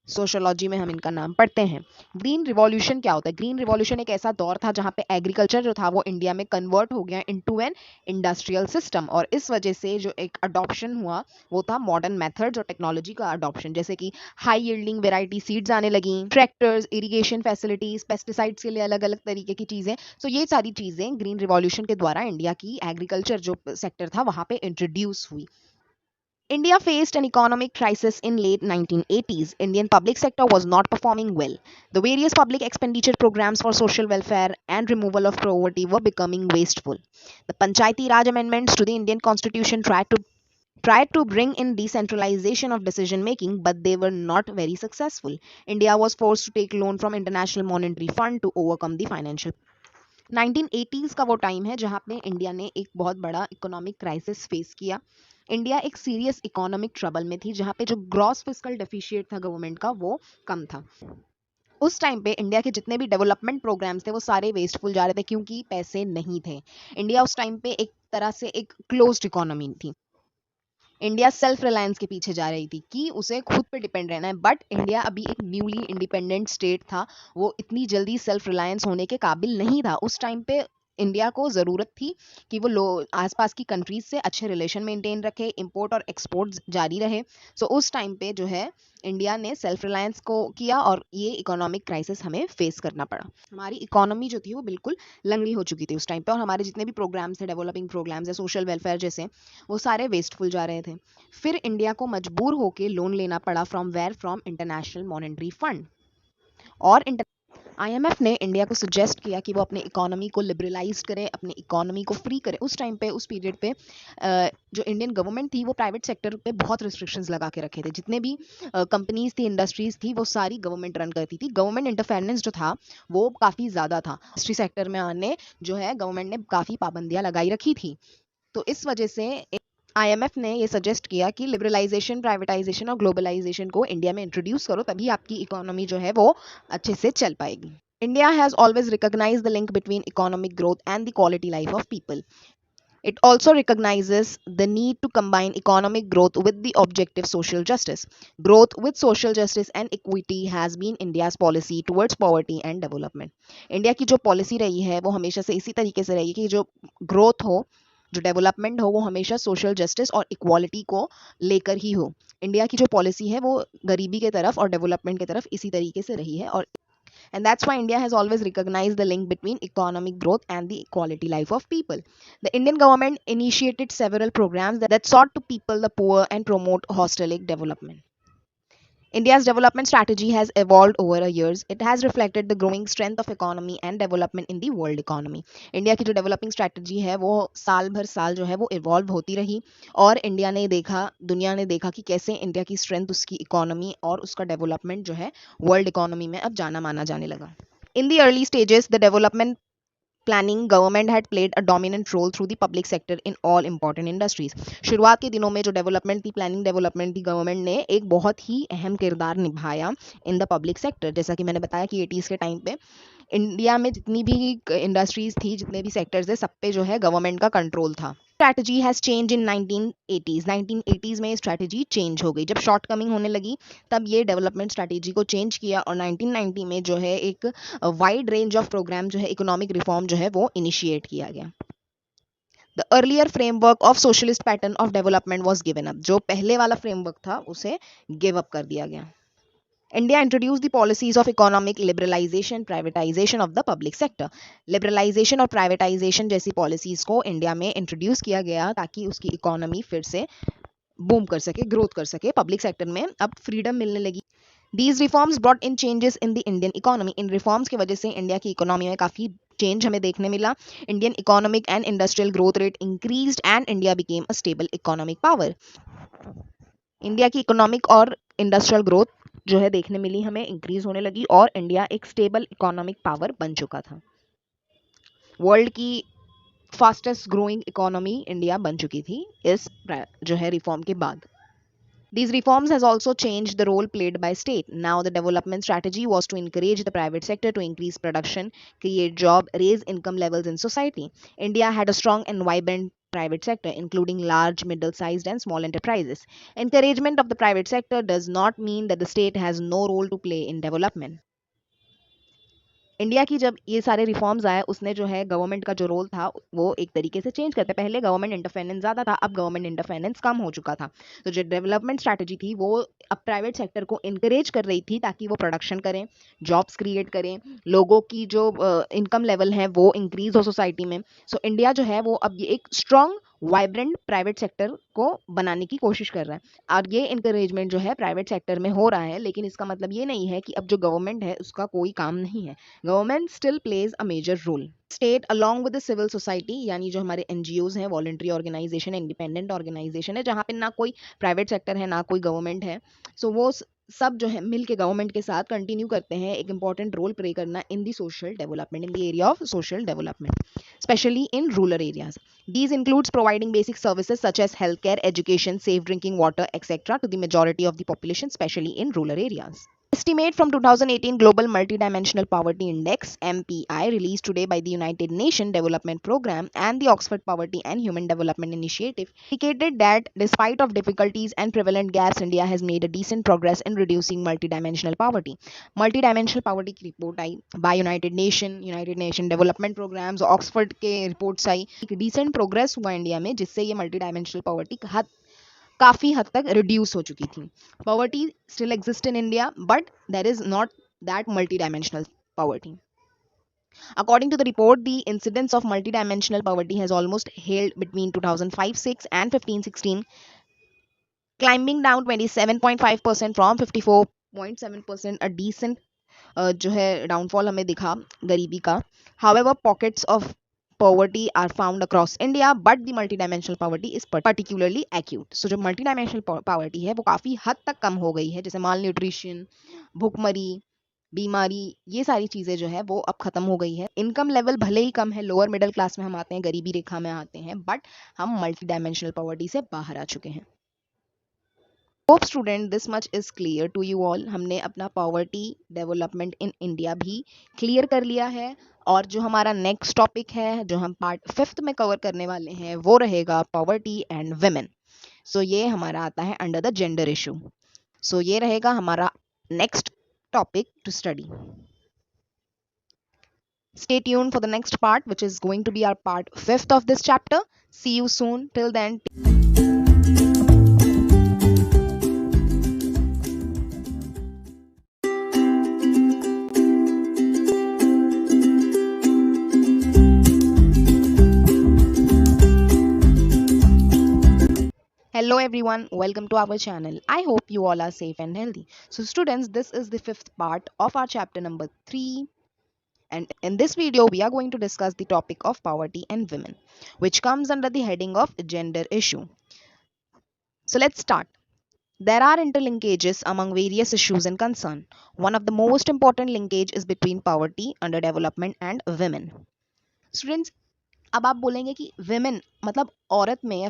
सोशोलॉजी में हम इनका नाम पढ़ते हैं. ग्रीन रिवॉल्यूशन क्या होता है? ग्रीन रिवॉल्यूशन एक ऐसा दौर था जहां पे एग्रीकल्चर जो था वो इंडिया में कन्वर्ट हो गया इनटू एन इंडस्ट्रियल सिस्टम, और इस वजह से जो एक अडॉप्शन हुआ वो था मॉडर्न मेथड्स और टेक्नोलॉजी का अडॉप्शन, जैसे कि हाई यील्डिंग वेराइटी सीड्स आने लगी, ट्रैक्टर्स, इरिगेशन फैसिलिटीज, पेस्टिसाइड्स के लिए अलग अलग तरीके की चीजें. सो ये सारी चीजें ग्रीन रिवॉल्यूशन के द्वारा इंडिया की एग्रीकल्चर जो सेक्टर था वहां पे इंट्रोड्यूस हुई. India faced an economic crisis in late 1980s. Indian public sector was not performing well. The various public expenditure programs for social welfare and removal of poverty were becoming wasteful. The Panchayati Raj amendments to the Indian Constitution tried to bring in decentralization of decision making, but they were not very successful. India was forced to take loan from International Monetary Fund to overcome the financial. 1980s का वो time है जहाँ पे India ने एक बहुत बड़ा economic crisis face किया. इंडिया एक सीरियस इकोनॉमिक ट्रबल में थी जहाँ पे जो ग्रॉस फिस्कल डेफिशिएट था गवर्नमेंट का वो कम था. उस टाइम पे इंडिया के जितने भी डेवलपमेंट प्रोग्राम्स थे वो सारे वेस्टफुल जा रहे थे क्योंकि पैसे नहीं थे. इंडिया उस टाइम पे एक तरह से एक क्लोज्ड इकोनॉमी थी. इंडिया सेल्फ रिलायंस के पीछे जा रही थी कि उसे खुद पे डिपेंड रहना है, बट इंडिया अभी एक न्यूली इंडिपेंडेंट स्टेट था. वो इतनी जल्दी सेल्फ रिलायंस होने के काबिल नहीं था. उस टाइम पे इंडिया को ज़रूरत थी कि वो आसपास की कंट्रीज से अच्छे रिलेशन मेंटेन रखे, इंपोर्ट और एक्सपोर्ट जारी रहे. सो उस टाइम पे जो है इंडिया ने सेल्फ रिलायंस को किया और ये इकोनॉमिक क्राइसिस हमें फेस करना पड़ा. हमारी इकोनॉमी जो थी वो बिल्कुल लंगड़ी हो चुकी थी उस टाइम पे, और हमारे जितने भी प्रोग्राम्स थे, डेवलपिंग प्रोग्राम्स है, सोशल वेलफेयर जैसे, वो सारे वेस्टफुल जा रहे थे. फिर इंडिया को मजबूर होकर लोन लेना पड़ा फ्रॉम इंटरनेशनल मॉनेटरी फंड. और IMF ने इंडिया को सजेस्ट किया कि वो अपने इकोनॉमी को लिबरलाइज करे, अपनी इकोनॉमी को फ्री करे. उस टाइम पे, उस पीरियड पे जो इंडियन गवर्नमेंट थी वो प्राइवेट सेक्टर पे बहुत रिस्ट्रिक्शंस लगा के रखे थे. जितने भी कंपनीज थी, इंडस्ट्रीज थी, वो सारी गवर्नमेंट रन करती थी. गवर्नमेंट इंटरफेरेंस जो था वो काफ़ी ज़्यादा था. इंडस्ट्री सेक्टर में आने जो है गवर्नमेंट ने काफ़ी पाबंदियां लगाई रखी थी. तो इस वजह से IMF ने ये सजेस्ट किया कि लिबरलाइजेशन, प्राइवेटाइजेशन और ग्लोबलाइजेशन को इंडिया में इंट्रोड्यूस करो, तभी आपकी इकोनॉमी जो है वो अच्छे से चल पाएगी. India has always recognized the link between economic growth and the quality life of people. It also recognizes the need to combine economic growth with the objective social justice. Growth with social justice and equity has been India's policy towards poverty and development. India की जो policy रही है वो हमेशा से इसी तरीके से रही है कि जो growth हो, जो डेवलपमेंट हो, वो हमेशा सोशल जस्टिस और इक्वालिटी को लेकर ही हो. इंडिया की जो पॉलिसी है वो गरीबी के तरफ और डेवलपमेंट की तरफ इसी तरीके से रही है, और and that's why India has always recognized the link between economic growth and the equality life of people. The Indian government initiated several programs that sought to people the poor and promote holistic development. India's development strategy has evolved over the years. It has reflected the growing strength of economy and development in the world economy. India की जो developing strategy है वो साल भर साल जो है वो इवॉल्व होती रही, और इंडिया ने देखा, दुनिया ने देखा कि कैसे इंडिया की स्ट्रेंथ, उसकी इकोनॉमी और उसका डेवलपमेंट जो है वर्ल्ड इकोनॉमी में अब जाना माना जाने लगा. In the early stages, the development planning government had played a dominant role through the public sector in all important industries. शुरुआत के दिनों में जो डेवलपमेंट थी, प्लानिंग डेवलपमेंट थी, गवर्नमेंट ने एक बहुत ही अहम किरदार निभाया इन द पब्लिक सेक्टर. जैसा कि मैंने बताया कि 80s के टाइम पे इंडिया में जितनी भी इंडस्ट्रीज थी, जितने भी सेक्टर्स है, सब पे जो है गवर्नमेंट का कंट्रोल था. Strategy has change in 1980s. 1980s में स्ट्रैटेजी चेंज हो गई. जब शॉर्ट कमिंग होने लगी तब ये डेवलपमेंट स्ट्रैटेजी को चेंज किया, और 1990 में जो है एक वाइड रेंज ऑफ प्रोग्राम जो है इकोनॉमिक रिफॉर्म जो है वो इनिशिएट किया गया. The earlier framework of socialist pattern of development was given up. जो पहले वाला फ्रेमवर्क था उसे गिव अप कर दिया गया. India introduced the policies of economic liberalization, privatization of the public sector. Liberalization और privatization जैसी policies को इंडिया में इंट्रोड्यूस किया गया ताकि उसकी इकोनॉमी फिर से बूम कर सके, ग्रोथ कर सके. पब्लिक सेक्टर में अब फ्रीडम मिलने लगी. These reforms brought in changes in the Indian economy. In reforms की वजह से इंडिया की इकोनॉमी में काफ़ी चेंज हमें देखने मिला. Indian economic and industrial growth rate increased and India became a stable economic power. India की इकोनॉमिक और इंडस्ट्रियल ग्रोथ जो है देखने मिली, हमें इंक्रीज होने लगी, और इंडिया एक स्टेबल इकोनॉमिक पावर बन चुका था. वर्ल्ड की फास्टेस्ट ग्रोइंग इकोनॉमी इंडिया बन चुकी थी इस जो है रिफॉर्म के बाद. These reforms has also changed the role played by state. Now the development strategy was to encourage the private sector to increase production, create job, raise income levels in society. India had a strong and vibrant private sector, including large, middle-sized and small enterprises. Encouragement of the private sector does not mean that the state has no role to play in development. India की जब ये सारे reforms आए उसने जो है government का जो रोल था वो एक तरीके से चेंज करते. पहले गवर्नमेंट इंटरफेरेंस ज़्यादा था, अब गवर्नमेंट इंटरफेरेंस कम हो चुका था. तो जो डेवलपमेंट स्ट्रैटेजी थी वो अब प्राइवेट सेक्टर को इनकरेज कर रही थी ताकि वो प्रोडक्शन करें, जॉब्स क्रिएट करें, लोगों की जो इनकम लेवल है वो इंक्रीज हो सोसाइटी में. सो इंडिया जो है वो अब ये एक स्ट्रॉन्ग वाइब्रेंट प्राइवेट सेक्टर को बनाने की कोशिश कर रहा है. और ये इंकरेजमेंट जो है प्राइवेट सेक्टर में हो रहा है, लेकिन इसका मतलब ये नहीं है कि अब जो गवर्नमेंट है उसका कोई काम नहीं है. Government still plays a major role. State along with the civil society यानी जो हमारे एनजीओज हैं, वॉलंटरी ऑर्गेनाइजेशन, इंडिपेंडेंट ऑर्गेनाइजेशन है, जहाँ पे ना कोई प्राइवेट सेक्टर है ना कोई गवर्नमेंट है. सो वो सब जो है मिल के गवर्नमेंट के साथ कंटिन्यू करते हैं एक इंपॉर्टेंट रोल प्ले करना in the social development, in the area of social development, especially in rural areas. These includes providing basic services such as healthcare, education, safe drinking water, etc. to the majority of the population, especially in rural areas. Estimate from 2018 Global Multidimensional Poverty Index (MPI) released today by the United Nations Development Programme and the Oxford Poverty and Human Development Initiative indicated that despite of difficulties and prevalent gaps, India has made a decent progress in reducing multidimensional poverty. Multidimensional poverty की report आई by united nation development programmes, Oxford के reports आई. एक decent progress हुआ India में जिससे ये multi dimensional poverty काफ़ी हद तक रिड्यूस हो चुकी थी. Poverty still exist in India but there is not that multi dimensional poverty. According to the report, the incidence of multidimensional poverty has almost held between 2005-6 and 15-16, climbing down 27.5% from 54.7%, a decent जो है downfall हमें दिखा गरीबी का. However, pockets of poverty are found across India, but the multidimensional poverty is particularly acute. So जो multidimensional poverty है वो काफ़ी हद तक कम हो गई है, जैसे माल न्यूट्रिशन, भूखमरी, बीमारी, ये सारी चीज़ें जो है वो अब ख़त्म हो गई है. इनकम लेवल भले ही कम है, लोअर मिडिल क्लास में हम आते हैं, गरीबी रेखा में आते हैं, बट हम मल्टी डायमेंशनल पॉवर्टी से बाहर आ चुके हैं. Hope student this much is clear to you all. हमने अपना पॉवर्टी डेवलपमेंट इन इंडिया भी क्लियर कर लिया है, और जो हमारा नेक्स्ट टॉपिक है जो हम पार्ट 5 में कवर करने वाले हैं वो रहेगा पॉवर्टी एंड विमेन. सो ये हमारा आता है under the gender issue. So ये रहेगा हमारा next topic to study. Stay tuned for the next part, which is going to be our part 5th of this chapter. See you soon. Till then. Hello everyone, welcome to our channel. I hope you all are safe and healthy. So students, this is the 5th part of our chapter number 3, and in this video we are going to discuss the topic of poverty and women, which comes under the heading of gender issue. So let's start. There are interlinkages among various issues and concern. One of the most important linkage is between poverty, underdevelopment and women. Students, अब आप बोलेंगे कि women मतलब औरत में या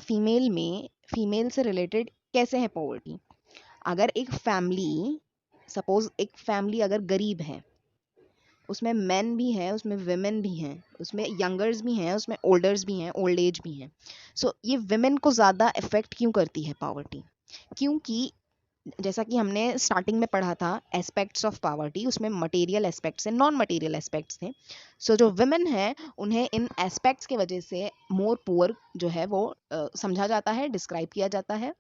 female से related कैसे है पॉवर्टी. अगर एक फैमिली, सपोज एक फैमिली अगर गरीब है, उसमें मेन भी हैं, उसमें विमेन भी हैं, उसमें यंगर्स भी हैं, उसमें ओल्डर्स भी हैं, ओल्ड एज भी हैं. सो ये विमेन को ज़्यादा इफेक्ट क्यों करती है पॉवर्टी? क्योंकि जैसा कि हमने स्टार्टिंग में पढ़ा था एस्पेक्ट्स ऑफ पॉवर्टी, उसमें मटेरियल एस्पेक्ट्स हैं, नॉन मटेरियल एस्पेक्ट्स थे. सो जो विमेन हैं उन्हें इन एस्पेक्ट्स की वजह से मोर पुअर जो है वो समझा जाता है, डिस्क्राइब किया जाता है,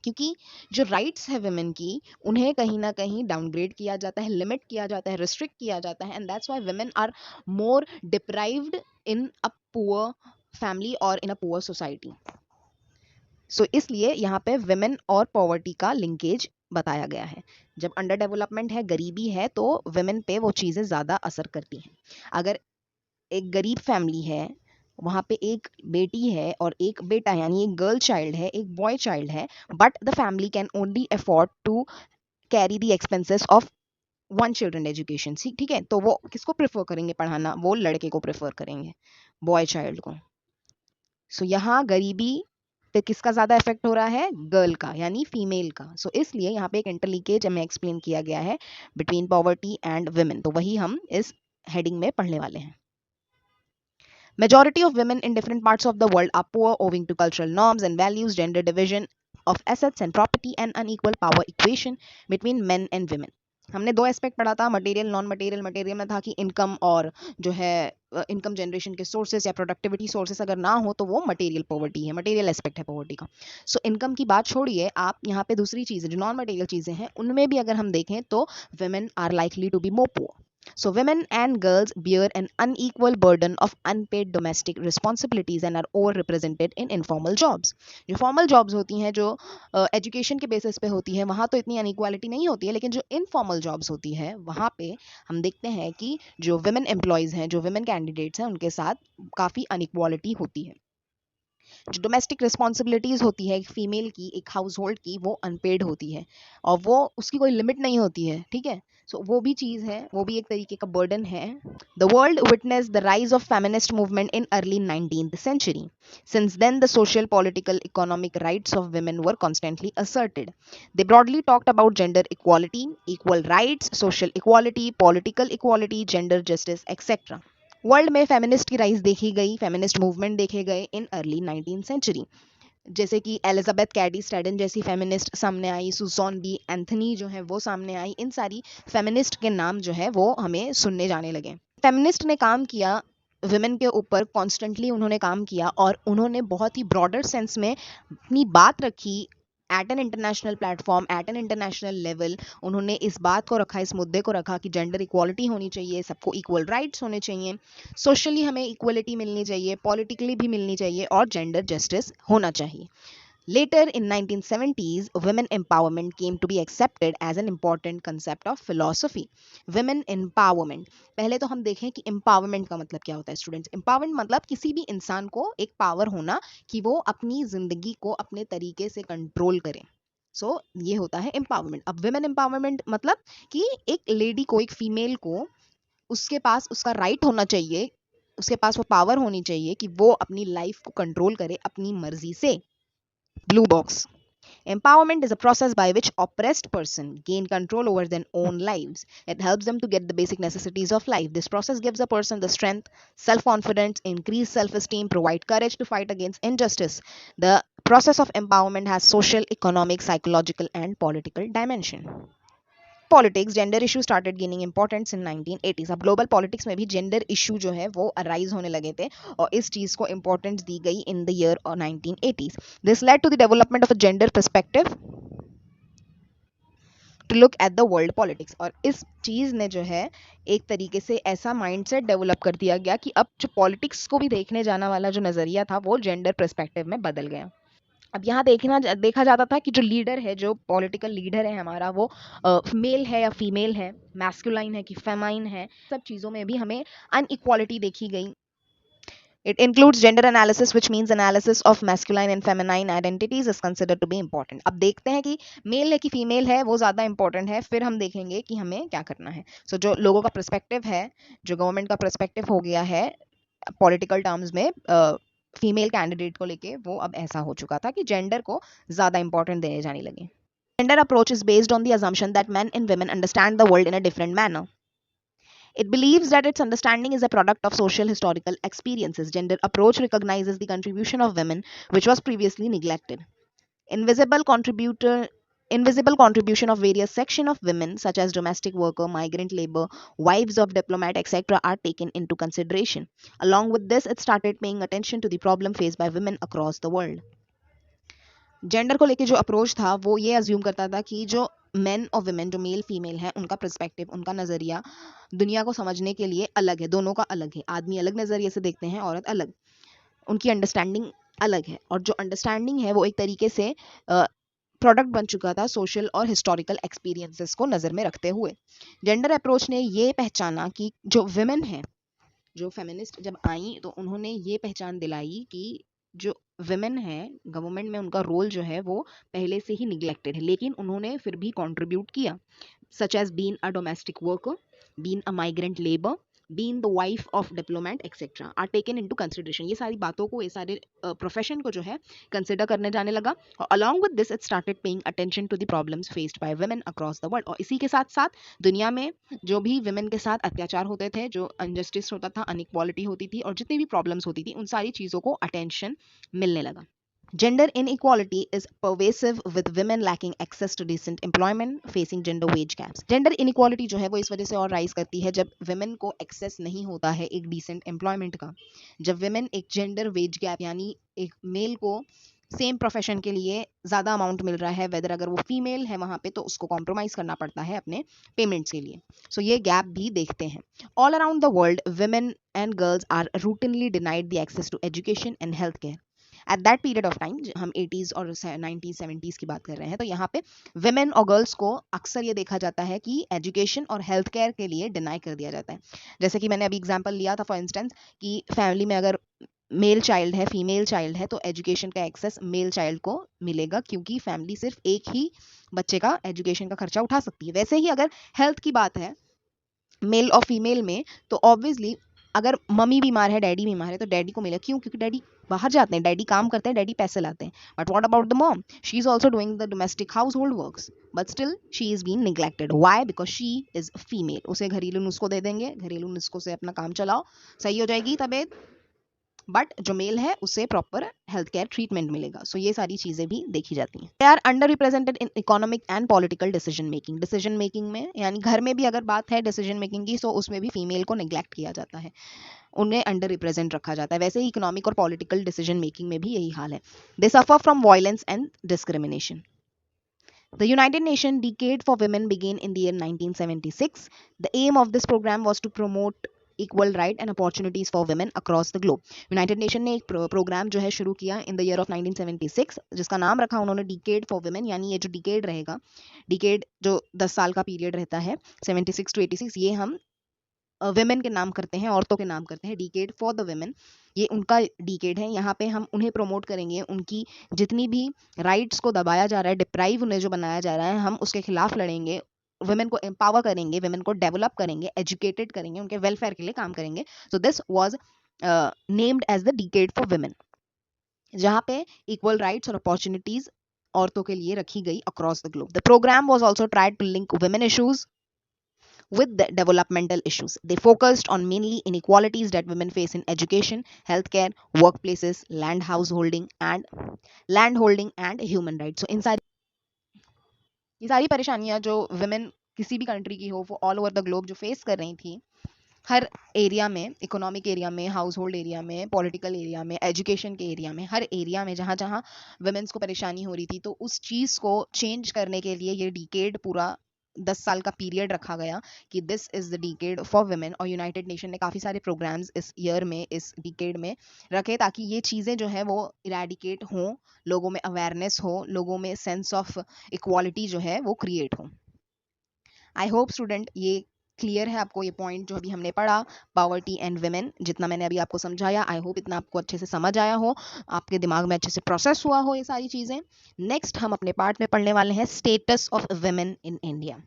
क्योंकि जो राइट्स है विमेन की उन्हें कहीं ना कहीं डाउनग्रेड किया जाता है, लिमिट किया जाता है, रिस्ट्रिक्ट किया जाता है, and that's why women are more deprived in a poor family और इन अ पुअर सोसाइटी. सो इसलिए यहाँ पे विमेन और पॉवर्टी का लिंकेज बताया गया है. जब अंडर डेवलपमेंट है, गरीबी है, तो विमेन पे वो चीज़ें ज़्यादा असर करती हैं. अगर एक गरीब फैमिली है, वहाँ पे एक बेटी है और एक बेटा, यानी एक गर्ल चाइल्ड है, एक बॉय चाइल्ड है, but the family can only afford to carry the expenses of one children education, ठीक है, तो वो किसको प्रेफर करेंगे पढ़ाना? वो लड़के को प्रेफर करेंगे, बॉय चाइल्ड को। सो यहाँ गरीबी पे किसका ज्यादा इफेक्ट हो रहा है? गर्ल का, यानी फीमेल का। सो इसलिए यहाँ पे एक इंटरलिंकेज हमें एक्सप्लेन किया गया है बिटवीन पॉवर्टी एंड वुमेन, तो वही हम इस हेडिंग में पढ़ने वाले हैं। Majority of women in different parts of the world are poor owing to cultural norms and values, gender division of assets and property, and unequal power equation between men and women. हमने दो aspect पढ़ा था, material non material. Material में था कि income और जो है इनकम जनरेशन के सोर्सेस या प्रोडक्टिविटी सोर्सेस अगर ना हो तो वो मटेरियल पॉवर्टी है, मटेरियल एस्पेक्ट है पॉवर्टी का। सो इनकम की बात छोड़िए, आप यहाँ पे दूसरी चीज़ें जो नॉन मटेरियल चीज़ें हैं उनमें भी अगर हम देखें तो women are likely to be more poor. So women and girls bear an unequal burden of unpaid domestic responsibilities and are overrepresented in informal jobs. जो formal jobs होती हैं, जो एजुकेशन के बेसिस पे होती है, वहाँ तो इतनी अनइक्वालिटी नहीं होती है, लेकिन जो इनफॉर्मल जॉब्स होती है वहाँ पे हम देखते हैं कि जो women एम्प्लॉयज़ हैं, जो women कैंडिडेट्स हैं, उनके साथ काफ़ी अनइक्वालिटी होती है। जो डोमेस्टिक रिस्पॉन्सिबिलिटीज़ होती है एक फीमेल की, एक हाउस होल्ड की, वो अनपेड होती है और वो उसकी कोई लिमिट नहीं होती है, ठीक है। सो वो भी चीज़ है, वो भी एक तरीके का बर्डन है। The world witness the rise of feminist movement in early 19th century. Since then, the social, political, economic rights of women were constantly asserted. They broadly talked about gender equality, equal rights, social equality, political equality, gender justice, etc. World में feminist की rise देखी गई, feminist movement देखे गए in early 19th century, जैसे कि Elizabeth Cady स्टैडन जैसी feminist सामने आई, सुजॉन बी एंथनी जो है वो सामने आई। इन सारी फेमिनिस्ट के नाम जो है वो हमें सुनने जाने लगे। फेमिनिस्ट ने काम किया वुमेन के ऊपर, कॉन्स्टेंटली उन्होंने काम किया और उन्होंने बहुत ही ब्रॉडर सेंस में अपनी बात रखी at an international platform, at an international level. उन्होंने इस बात को रखा, इस मुद्दे को रखा कि जेंडर इक्वालिटी होनी चाहिए, सबको इक्वल राइट्स होने चाहिए, सोशली हमें इक्वलिटी मिलनी चाहिए, पॉलिटिकली भी मिलनी चाहिए और जेंडर जस्टिस होना चाहिए। Later in 1970s, women empowerment came to be accepted as an important concept of philosophy. Women empowerment. पहले तो हम देखें कि empowerment का मतलब क्या होता है स्टूडेंट्स। empowerment मतलब किसी भी इंसान को एक पावर होना कि वो अपनी जिंदगी को अपने तरीके से कंट्रोल करे। ये होता है empowerment। अब women empowerment मतलब कि एक लेडी को, एक फीमेल को उसके पास उसका राइट होना चाहिए, उसके पास वो पावर होनी चाहिए कि वो अपनी लाइफ को कंट्रोल करे अपनी मर्जी से। Blue box. Empowerment is a process by which oppressed person gain control over their own lives. It helps them to get the basic necessities of life. This process gives a person the strength, self-confidence, increased self-esteem, provide courage to fight against injustice. The process of empowerment has social, economic, psychological, and political dimension. Politics, gender issue started gaining importance in 1980s। अब global politics में भी gender issue जो है वो arise होने लगे थे और इस चीज को इंपॉर्टेंस दी गई in the year 1980s। This led to the development of a gender perspective to look at the world politics. और इस चीज ने जो है एक तरीके से ऐसा माइंडसेट डेवलप कर दिया गया कि अब जो पॉलिटिक्स को भी देखने जाना वाला जो नजरिया था वो जेंडर पर्सपेक्टिव में बदल गया। अब यहाँ देखा जाता था कि जो लीडर है, जो पॉलिटिकल लीडर है हमारा, वो मेल है या फीमेल है, मैस्कुलाइन है कि फेमाइन है, सब चीज़ों में भी हमें अनइक्वालिटी देखी गई। It includes gender analysis, which means analysis of masculine and feminine identities is considered to be important. अब देखते हैं कि मेल है कि फीमेल है, वो ज़्यादा इंपॉर्टेंट है, फिर हम देखेंगे कि हमें क्या करना है। जो लोगों का पर्सपेक्टिव है, जो गवर्नमेंट का पर्सपेक्टिव हो गया है पॉलिटिकल टर्म्स में फीमेल कैंडिडेट को लेके, वो अब ऐसा हो चुका था कि जेंडर को ज़्यादा इंपॉर्टेंट देने जाने लगे। Gender approach is based on the assumption that men and women understand the world in a different manner. It believes that its understanding is a product of social historical experiences. Gender approach recognizes the contribution of women, which was previously neglected. Invisible contribution of various sections of women, such as domestic worker, migrant labor, wives of diplomat, etc., are taken into consideration. Along with this, it started paying attention to the problem faced by women across the world. Gender को लेके जो approach था वो ये assume करता था कि जो मेन और वुमेन, जो मेल फीमेल है, उनका पर्सपेक्टिव, उनका नज़रिया दुनिया को समझने के लिए अलग है, दोनों का अलग है। आदमी अलग नज़रिए से देखते हैं, औरत अलग, उनकी अंडरस्टैंडिंग अलग है। और जो अंडरस्टैंडिंग है वो एक तरीके से प्रोडक्ट बन चुका था सोशल और हिस्टोरिकल एक्सपीरियंसेस को नज़र में रखते हुए। जेंडर अप्रोच ने ये पहचाना कि जो वुमेन है, जो फेमिनिस्ट जब आई तो उन्होंने ये पहचान दिलाई कि जो वुमेन है गवर्नमेंट में, उनका रोल जो है वो पहले से ही निगलेक्टेड है, लेकिन उन्होंने फिर भी कंट्रीब्यूट किया। such as being a domestic worker, being a migrant labor, being the wife of diplomat, etc. are taken into consideration. ये सारी बातों को, ये सारे प्रोफेशन को जो है कंसिडर करने जाने लगा, और along with this it started paying attention to the problems faced by women across the world. और इसी के साथ साथ दुनिया में जो भी women के साथ अत्याचार होते थे, जो अनजस्टिस होता था, अनइक्वालिटी होती थी, और जितनी भी प्रॉब्लम्स होती थी, उन सारी चीज़ों को अटेंशन मिलने लगा. Gender inequality is pervasive with women lacking access to decent employment, facing gender wage gaps. Gender inequality जो है वो इस वजह से और राइज करती है जब women को एक्सेस नहीं होता है एक decent employment का. जब women एक gender wage gap यानी एक मेल को सेम प्रोफेशन के लिए ज़्यादा अमाउंट मिल रहा है, वेदर अगर वो फीमेल है वहाँ पे तो उसको कॉम्प्रोमाइज़ करना पड़ता है अपने पेमेंट्स के लिए. सो ये गैप भी देखते हैं. All around the world women and girls are routinely denied the access to education and healthcare. At that period of time, हम 80s और 90s 70s की बात कर रहे हैं, तो यहाँ पे women और गर्ल्स को अक्सर ये देखा जाता है कि एजुकेशन और हेल्थ केयर के लिए डिनाई कर दिया जाता है. जैसे कि मैंने अभी एग्जांपल लिया था फॉर इंस्टेंस कि फैमिली में अगर मेल चाइल्ड है, फीमेल चाइल्ड है, तो एजुकेशन का एक्सेस मेल चाइल्ड को मिलेगा क्योंकि फैमिली सिर्फ एक ही बच्चे का एजुकेशन का खर्चा उठा सकती है. वैसे ही अगर हेल्थ की बात है मेल और फीमेल में, तो ऑब्वियसली अगर मम्मी बीमार है, डैडी बीमार है, तो डैडी को मिलेगा. क्यों? क्योंकि डैडी बाहर जाते हैं, डैडी काम करते हैं, डैडी पैसे लाते हैं. But what about the mom? She is also doing the domestic house hold works, but still she is being neglected. Why? Because she is female. उसे घरेलू नुस्खों दे देंगे, घरेलू नुस्खों से अपना काम चलाओ, सही हो जाएगी तबीयत. बट जो मेल है उसे प्रॉपर हेल्थ केयर ट्रीटमेंट मिलेगा. सो ये सारी चीजें भी देखी जाती हैं. They are under represented in economic and political decision making. Decision making में यानी घर में भी अगर बात है डिसीजन मेकिंग की, सो उसमें भी फीमेल को नेग्लेक्ट किया जाता है, उन्हें अंडर रिप्रेजेंट रखा जाता है. वैसे ही इकोनॉमिक और पॉलिटिकल डिसीजन मेकिंग में भी यही हाल है. They suffer from violence and discrimination. The United Nations Decade for Women began in the year 1976. The aim of this program was to promote equal right and opportunities for women across the globe. United Nation ने एक programme जो है शुरू किया in the year of 1976, जिसका नाम रखा उन्होंने Decade for Women. यानी ये जो डिकेड रहेगा, डिकेड जो 10 साल का पीरियड रहता है 76 to 86, ये हम वेमेन के नाम करते हैं, औरतों के नाम करते हैं. डिकेड फॉर द वेमेन, ये उनका डिकेड है. यहाँ पे हम उन्हें प्रमोट करेंगे, उनकी जितनी भी राइट्स को दबाया जा रहा है, डिप्राइव उन्हें जो बनाया जा रहा है, हम उसके खिलाफ लड़ेंगे. वेमेन को एम्पावर करेंगे, वेमेन को डेवलप करेंगे, एजुकेटेड करेंगे, उनके वेलफेयर के लिए काम करेंगे. So this was named as the decade for women, जहाँ पे इक्वल राइट्स और अपॉर्चुनिटीज औरतों के लिए रखी गई across the globe. The programme was also tried to link women issues with the developmental issues. They focused on mainly inequalities that women face in education, healthcare, workplaces, landholding and human rights. So ये सारी परेशानियां जो women किसी भी country की हो, वो all over the globe जो फेस कर रही थी, हर एरिया में, इकोनॉमिक एरिया में, हाउस होल्ड एरिया में, पॉलिटिकल एरिया में, एजुकेशन के एरिया में, हर एरिया में जहाँ जहाँ वुमेन्स को परेशानी हो रही थी, तो उस चीज़ को चेंज करने के लिए ये डिकेड पूरा 10 साल का पीरियड रखा गया कि this is the decade for women. और यूनाइटेड नेशन ने काफ़ी सारे प्रोग्राम्स इस ईयर में, इस डिकेड में रखे ताकि ये चीज़ें जो है वो इरेडिकेट हों, लोगों में अवेयरनेस हो, लोगों में सेंस ऑफ इक्वालिटी जो है वो क्रिएट हो. आई होप स्टूडेंट ये क्लियर है आपको, ये पॉइंट जो अभी हमने पढ़ा, पावर्टी एंड वुमेन, जितना मैंने अभी आपको समझाया, आई होप इतना आपको अच्छे से समझ आया हो, आपके दिमाग में अच्छे से प्रोसेस हुआ हो ये सारी चीज़ें. नेक्स्ट हम अपने पार्ट में पढ़ने वाले हैं status of women in India.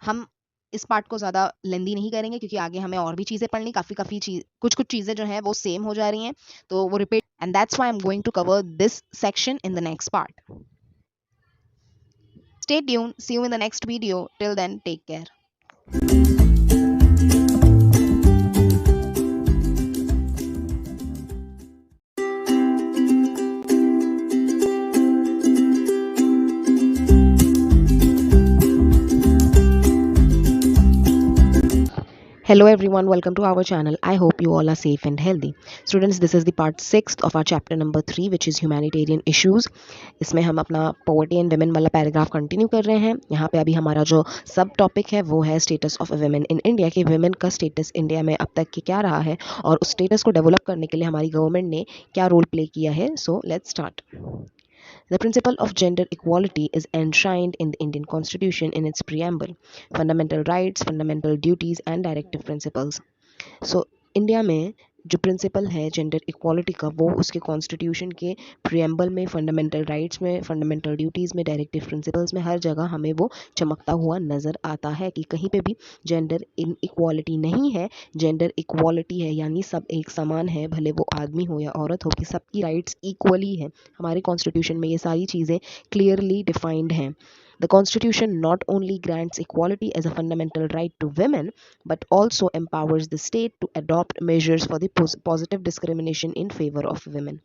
हम इस पार्ट को ज़्यादा लेंदी नहीं करेंगे क्योंकि आगे हमें और भी चीज़ें पढ़नी, काफ़ी चीज़, कुछ चीज़ें जो हैं वो सेम हो जा रही हैं, तो वो repeat, and that's why I am going to cover this section in the next part. Stay tuned. See you in the next video. Till then, take care. Hello everyone, welcome to our channel. I hope you all are safe and healthy. Students, this is the part 6th of our chapter number 3 which is humanitarian issues. इसमें हम अपना poverty and women वाला paragraph continue कर रहे हैं. यहाँ पे अभी हमारा जो सब टॉपिक है वो है status of women in India, कि women का स्टेटस इंडिया में अब तक के क्या रहा है और उस स्टेटस को डेवलप करने के लिए हमारी गवर्नमेंट ने क्या रोल प्ले किया है. So let's start. The principle of gender equality is enshrined in the Indian Constitution in its preamble, fundamental rights, fundamental duties and directive principles. So India में जो प्रिंसिपल है जेंडर इक्वालिटी का वो उसके constitution के preamble में, fundamental rights में, fundamental duties में, डायरेक्टिव प्रिंसिपल्स में, हर जगह हमें वो चमकता हुआ नज़र आता है कि कहीं पे भी जेंडर इन इक्वालिटी नहीं है। जेंडर इक्वालिटी है यानी सब एक समान है, भले वो आदमी हो या औरत हो, कि सबकी राइट्स इक्वली है। हमारे कॉन्स्टिट्यूशन में ये सारी चीज़ें क्लियरली डिफाइंड हैं। The Constitution not only grants equality as a fundamental right to women, but also empowers the state to adopt measures for the positive discrimination in favor of women.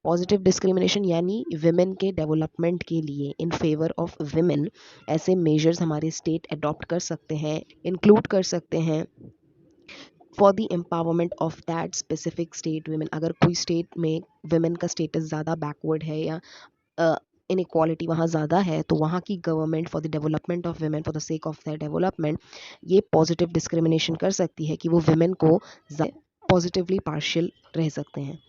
Positive discrimination यानी women के development के लिए in favor of women ऐसे measures हमारे state adopt कर सकते हैं, include कर सकते हैं for the empowerment of that specific state women. अगर कोई state में women का status ज़्यादा backward है या इनइक्वालिटी वहाँ ज़्यादा है, तो वहाँ की government for the development of women, for the sake of their development, ये पॉजिटिव डिस्क्रिमिनेशन कर सकती है कि वो वेमेन को पॉजिटिवली पार्शियल रह सकते हैं।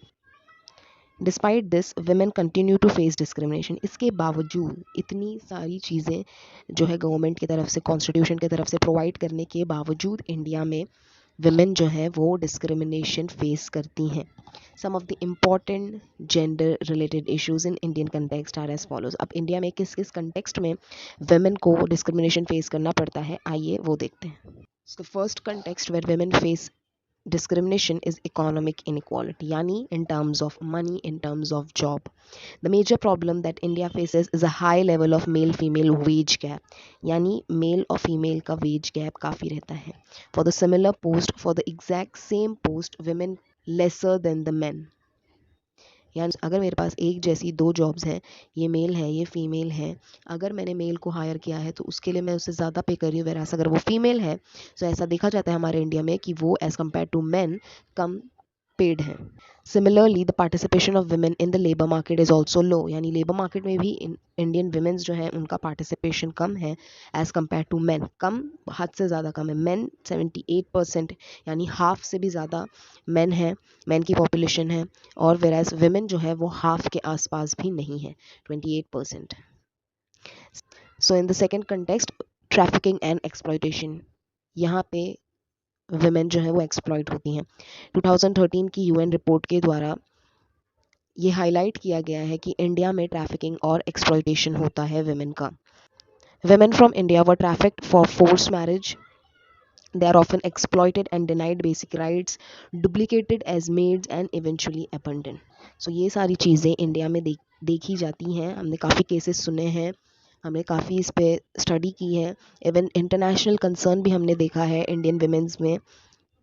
Despite this women continue to face discrimination. इसके बावजूद इतनी सारी चीज़ें जो है गवर्नमेंट की तरफ से, कॉन्स्टिट्यूशन की तरफ से प्रोवाइड करने के बावजूद इंडिया में women जो है वो डिस्क्रिमिनेशन फेस करती हैं। Some of the important gender related issues in Indian context are as follows. अब इंडिया में किस किस कंटेक्स्ट में women को डिस्क्रिमिनेशन फेस करना पड़ता है, आइए वो देखते हैं। So the first context where women face discrimination is economic inequality, yani in terms of money, in terms of job. The major problem that India faces is a high level of male female wage gap, yani male और female का wage gap काफ़ी रहता है। For the similar post, for the exact same post, women lesser than the men. यानी अगर मेरे पास एक जैसी दो जॉब्स हैं, ये मेल है ये फीमेल है, अगर मैंने मेल को हायर किया है तो उसके लिए मैं उससे ज़्यादा पे कर रही हूँ, वैरास अगर वो फीमेल है तो ऐसा देखा जाता है हमारे इंडिया में कि वो एज़ कम्पेयर टू मैन कम पेड हैं। Similarly the participation of women in the labour market is also low, यानी लेबर मार्केट में भी इंडियन वुमेन्स जो है उनका पार्टिसिपेशन कम है एज़ कम्पेयर टू मैन। कम, हद से ज़्यादा कम है। मैन 78%, यानी हाफ से भी ज़्यादा मैन है, मैन की पॉपुलेशन है, और वेराज वुमेन जो है वो हाफ के आसपास भी नहीं है, 28%। So in the second context, trafficking and exploitation, यहाँ पे वुमेन जो है वो एक्सप्लॉइट होती हैं। 2013 की यूएन रिपोर्ट के द्वारा ये हाईलाइट किया गया है कि इंडिया में ट्रैफिकिंग और एक्सप्लॉयटेशन होता है वुमेन का। Women from India were trafficked for force marriage, they are often exploited and denied basic rights, duplicated as maids and eventually abandoned. So ये सारी चीज़ें इंडिया में देखी जाती हैं, हमने काफ़ी केसेस सुने हैं, हमने काफ़ी इस पे स्टडी की है। इवन इंटरनेशनल कंसर्न भी हमने देखा है इंडियन विमेंस में।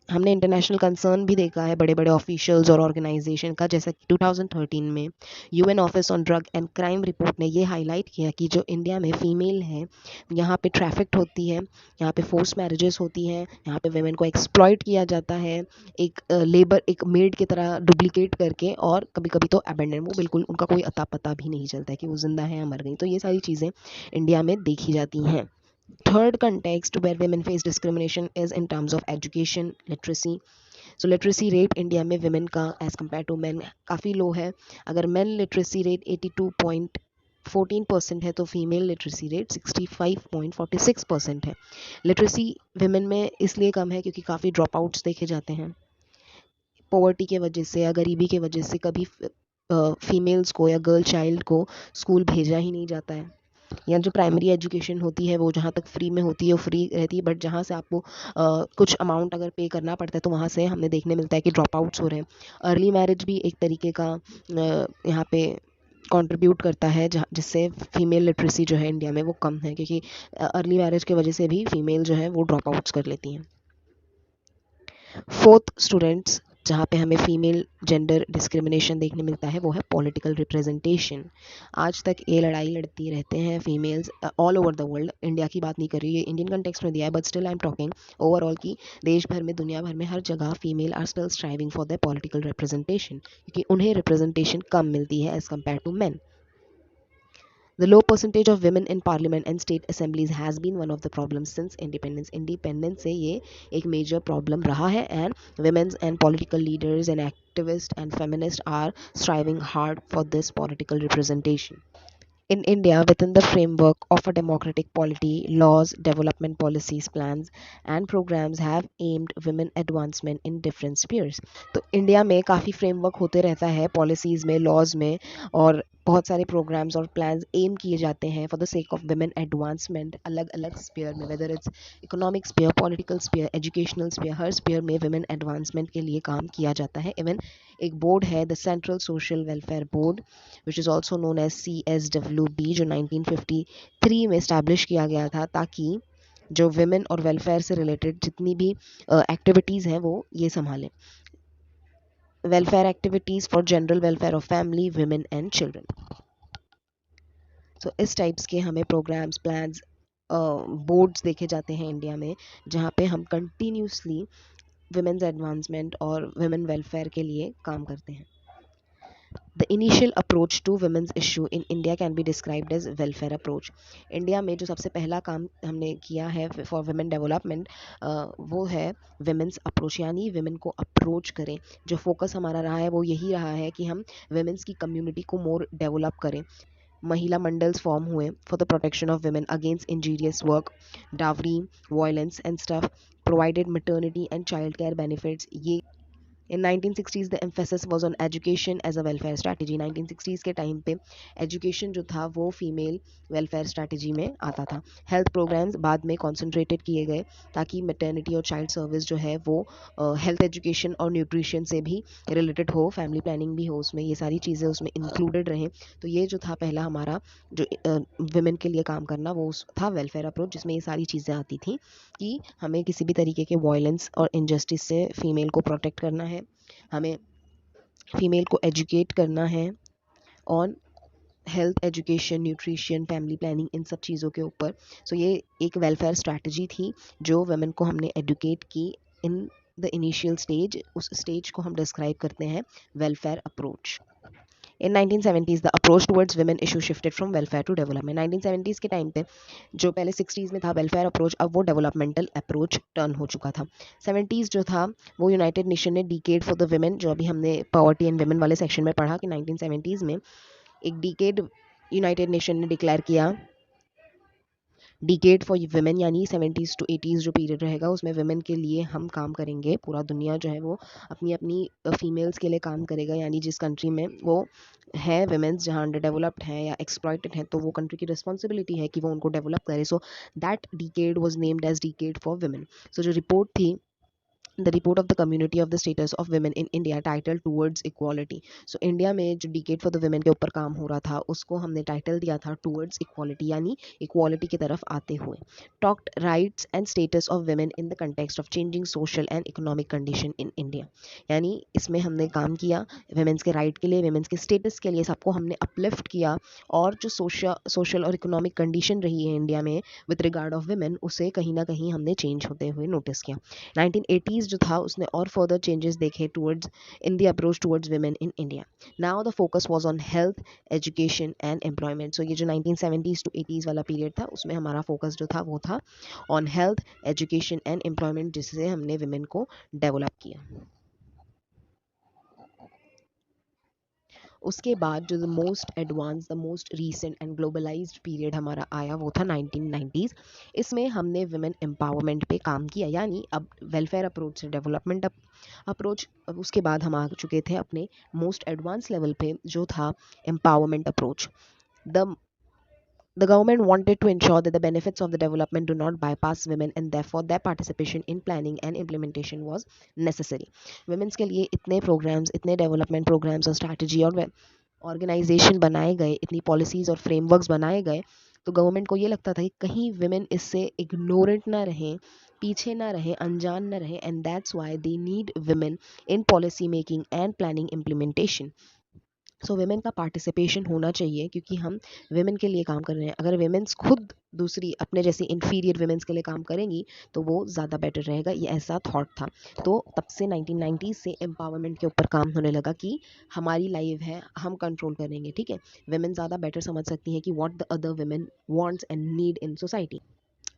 हमने इंटरनेशनल कंसर्न भी देखा है बड़े बड़े ऑफिशियल्स और ऑर्गेनाइजेशन का, जैसा कि 2013 में UN office on drug and crime report ने ये हाईलाइट किया कि जो इंडिया में फ़ीमेल है यहाँ पे ट्रैफिक्ड होती है, यहाँ पे फोर्स मैरिजेस होती हैं, यहाँ पे वेमेन को एक्सप्लॉइट किया जाता है एक लेबर, एक मेड की तरह डुप्लीकेट करके, और कभी कभी तो अबेंडन, वो बिल्कुल उनका कोई अता पता भी नहीं चलता है कि वो ज़िंदा है या मर गई। तो ये सारी चीज़ें इंडिया में देखी जाती हैं। Third context where women face discrimination is in terms of education, literacy. So literacy rate India में women का as compared to men काफ़ी लो है। अगर men literacy rate 82.14% है तो फीमेल लिटरेसी रेट 65.46% है। लिटरेसी women में इसलिए कम है क्योंकि काफ़ी ड्रॉप आउट्स देखे जाते हैं पॉवर्टी के वजह से या गरीबी के वजह से। कभी फीमेल्स को या गर्ल चाइल्ड को स्कूल भेजा ही नहीं जाता है, या जो प्राइमरी एजुकेशन होती है वो जहाँ तक फ्री में होती है वो फ्री रहती है, बट जहाँ से आपको कुछ अमाउंट अगर पे करना पड़ता है तो वहाँ से हमने देखने मिलता है कि ड्रॉप आउट्स हो रहे हैं। अर्ली मैरिज भी एक तरीके का यहाँ पे कंट्रीब्यूट करता है जिससे फीमेल लिटरेसी जो है इंडिया में वो कम है, क्योंकि अर्ली मैरिज की वजह से भी फीमेल जो है वो ड्रॉप आउट्स कर लेती हैं। फोर्थ स्टूडेंट्स जहाँ पे हमें फीमेल जेंडर डिस्क्रिमिनेशन देखने मिलता है वो है पॉलिटिकल रिप्रेजेंटेशन। आज तक ये लड़ाई लड़ती रहते हैं females all over the world, India की बात नहीं कर रही है, इंडियन कंटेक्स्ट में दिया है, but still I am talking overall की देश भर में, दुनिया भर में, हर जगह female are still striving for the political representation, क्योंकि उन्हें रिप्रेजेंटेशन कम मिलती है as compare to man. The low percentage of women in parliament and state assemblies has been one of the problems since independence. Independence से ये एक major problem रहा है, and women and political leaders and activists and feminists are striving hard for this political representation. In India, within the framework of a democratic polity, laws, development policies, plans, and programs have aimed women advancement in different spheres. तो India में काफ़ी framework होते रहता है policies में, laws में, और बहुत सारे प्रोग्राम्स और प्लान्स एम किए जाते हैं for the sake of women advancement अलग अलग स्पेयर में, whether it's economic sphere, political sphere, educational sphere, हर स्पेयर में वुमेन एडवांसमेंट के लिए काम किया जाता है. इवन एक बोर्ड है the central social welfare board which is also known as CSWB, जो 1953 में इस्टेब्लिश किया गया था ताकि जो विमेन और वेलफेयर से रिलेटेड जितनी भी एक्टिविटीज़ हैं वो ये संभालें. Welfare activities for general welfare of family, women and children. तो इस टाइप्स के हमें प्रोग्राम्स, प्लान्स, बोर्ड्स देखे जाते हैं इंडिया में, जहाँ पे हम कंटिन्यूसली विमेन्स एडवांसमेंट और विमेन वेलफेयर के लिए काम करते हैं. The initial approach to women's issue in India can be described as welfare approach. India में जो सबसे पहला काम हमने किया है फॉर women डेवलपमेंट वो है women's approach, यानी women को अप्रोच करें. जो फोकस हमारा रहा है वो यही रहा है कि हम women's की कम्युनिटी को मोर डेवलप करें. महिला मंडल्स फॉर्म हुए for the protection of women against injurious work, dowry, violence and stuff, provided maternity and child care benefits. ये In 1960s the emphasis was on education as a welfare strategy. 1960s के time पे education जो था वो female welfare strategy में आता था. Health programmes बाद में कॉन्सेंट्रेटेड किए गए ताकि मैटरनिटी और चाइल्ड सर्विस जो है वो हेल्थ एजुकेशन और न्यूट्रिशन से भी रिलेटेड हो, फैमिली प्लानिंग भी हो उसमें, ये सारी चीज़ें उसमें इंक्लूडेड रहें. तो ये जो था पहला हमारा जो वुमेन के लिए काम करना वो था वेलफेयर अप्रोच, जिसमें ये सारी चीज़ें आती थी कि हमें किसी भी तरीके के वायलेंस और इनजस्टिस से फीमेल को प्रोटेक्ट करना है, हमें फीमेल को एजुकेट करना है on health, education, nutrition, family planning, इन सब चीज़ों के ऊपर. सो ये एक वेलफेयर स्ट्रैटेजी थी जो वुमेन को हमने एडुकेट की इन द इनिशियल स्टेज. उस स्टेज को हम डिस्क्राइब करते हैं welfare approach. In 1970s the approach towards women issue shifted from welfare to development. 1970s के टाइम पे जो पहले 60s में था वेलफेयर अप्रोच, अब वो डेवलपमेंटल अप्रोच टर्न हो चुका था. 70s जो था वो यूनाइटेड नेशन ने डिकेड फॉर द वुमेन, जो अभी हमने पॉवर्टी एंड वुमेन वाले सेक्शन में पढ़ा कि 1970s में एक डिकेड यूनाइटेड नेशन ने डिक्लेयर किया. डिकेड फॉर वुमेन यानी 70s to 80s जो पीरियड रहेगा उसमें वुमेन के लिए हम काम करेंगे. पूरा दुनिया जो है वो अपनी अपनी फीमेल्स के लिए काम करेगा, यानी जिस कंट्री में वो है वुमेन्स जहाँ अंडर डेवलप्ड हैं या एक्सप्लॉइटेड हैं तो वो कंट्री की रिस्पॉन्सिबिलिटी है कि वो उनको डेवलप करे. So that decade was named as decade for women. So जो रिपोर्ट थी, the report of the community of the status of women in India titled towards equality. So India में जो डिकेड फॉर द वुमेन के ऊपर काम हो रहा था उसको हमने टाइटल दिया था टूवर्ड्स इक्वालिटी, यानी इक्वालिटी की तरफ आते हुए. Talked rights and status of women in the context of changing social and economic condition in India. यानी इसमें हमने काम किया वुमेन्स के राइट के लिए, वुमेन्स के स्टेटस के लिए, सबको हमने अपलिफ्ट किया. और जो सोशल और इकोनॉमिक कंडीशन रही है इंडिया में विद रिगार्ड ऑफ वुमेन उसे कहीं ना कहीं हमने चेंज होते हुए नोटिस किया. 1980s जो था उसने और फर्दर चेंजेस देखे towards in the approach towards women in India. Now the focus was on health, education and employment. So ये जो 1970s to 80s वाला पीरियड था उसमें हमारा फोकस जो था वो था on health, education and employment, जिससे हमने वुमेन को डेवलप किया. उसके बाद जो the most advance, the most recent and globalised period हमारा आया वो था 1990s. इसमें हमने वुमेन एम्पावरमेंट पे काम किया, यानी अब वेलफेयर अप्रोच से डेवलपमेंट अप्रोच. उसके बाद हम आ चुके थे अपने मोस्ट एडवांस लेवल पे जो था empowerment approach. The The government wanted to ensure that the benefits of the development do not bypass women, and therefore their participation in planning and implementation was necessary. Women's के लिए इतने programs, इतने development programs और strategy और organisation बनाए गए, इतनी policies और फ्रेमवर्क्स बनाए गए, तो गवर्नमेंट को ये लगता था कि कहीं विमेन इससे इग्नोरेंट ना रहें, पीछे ना रहें, अनजान ना रहें. And that's why they need women in policy making and planning implementation. So women का पार्टिसिपेशन होना चाहिए क्योंकि हम वेमेन के लिए काम कर रहे हैं. अगर वेमेन्स खुद दूसरी अपने जैसी इन्फीरियर वेमेन्स के लिए काम करेंगी तो वो ज़्यादा बेटर रहेगा, ये ऐसा थॉट था. तो तब से 1990s से एम्पावरमेंट के ऊपर काम होने लगा कि हमारी लाइफ है, हम कंट्रोल करेंगे, ठीक है. वेमेन ज़्यादा बेटर समझ सकती हैं कि what the other women wants and need in society.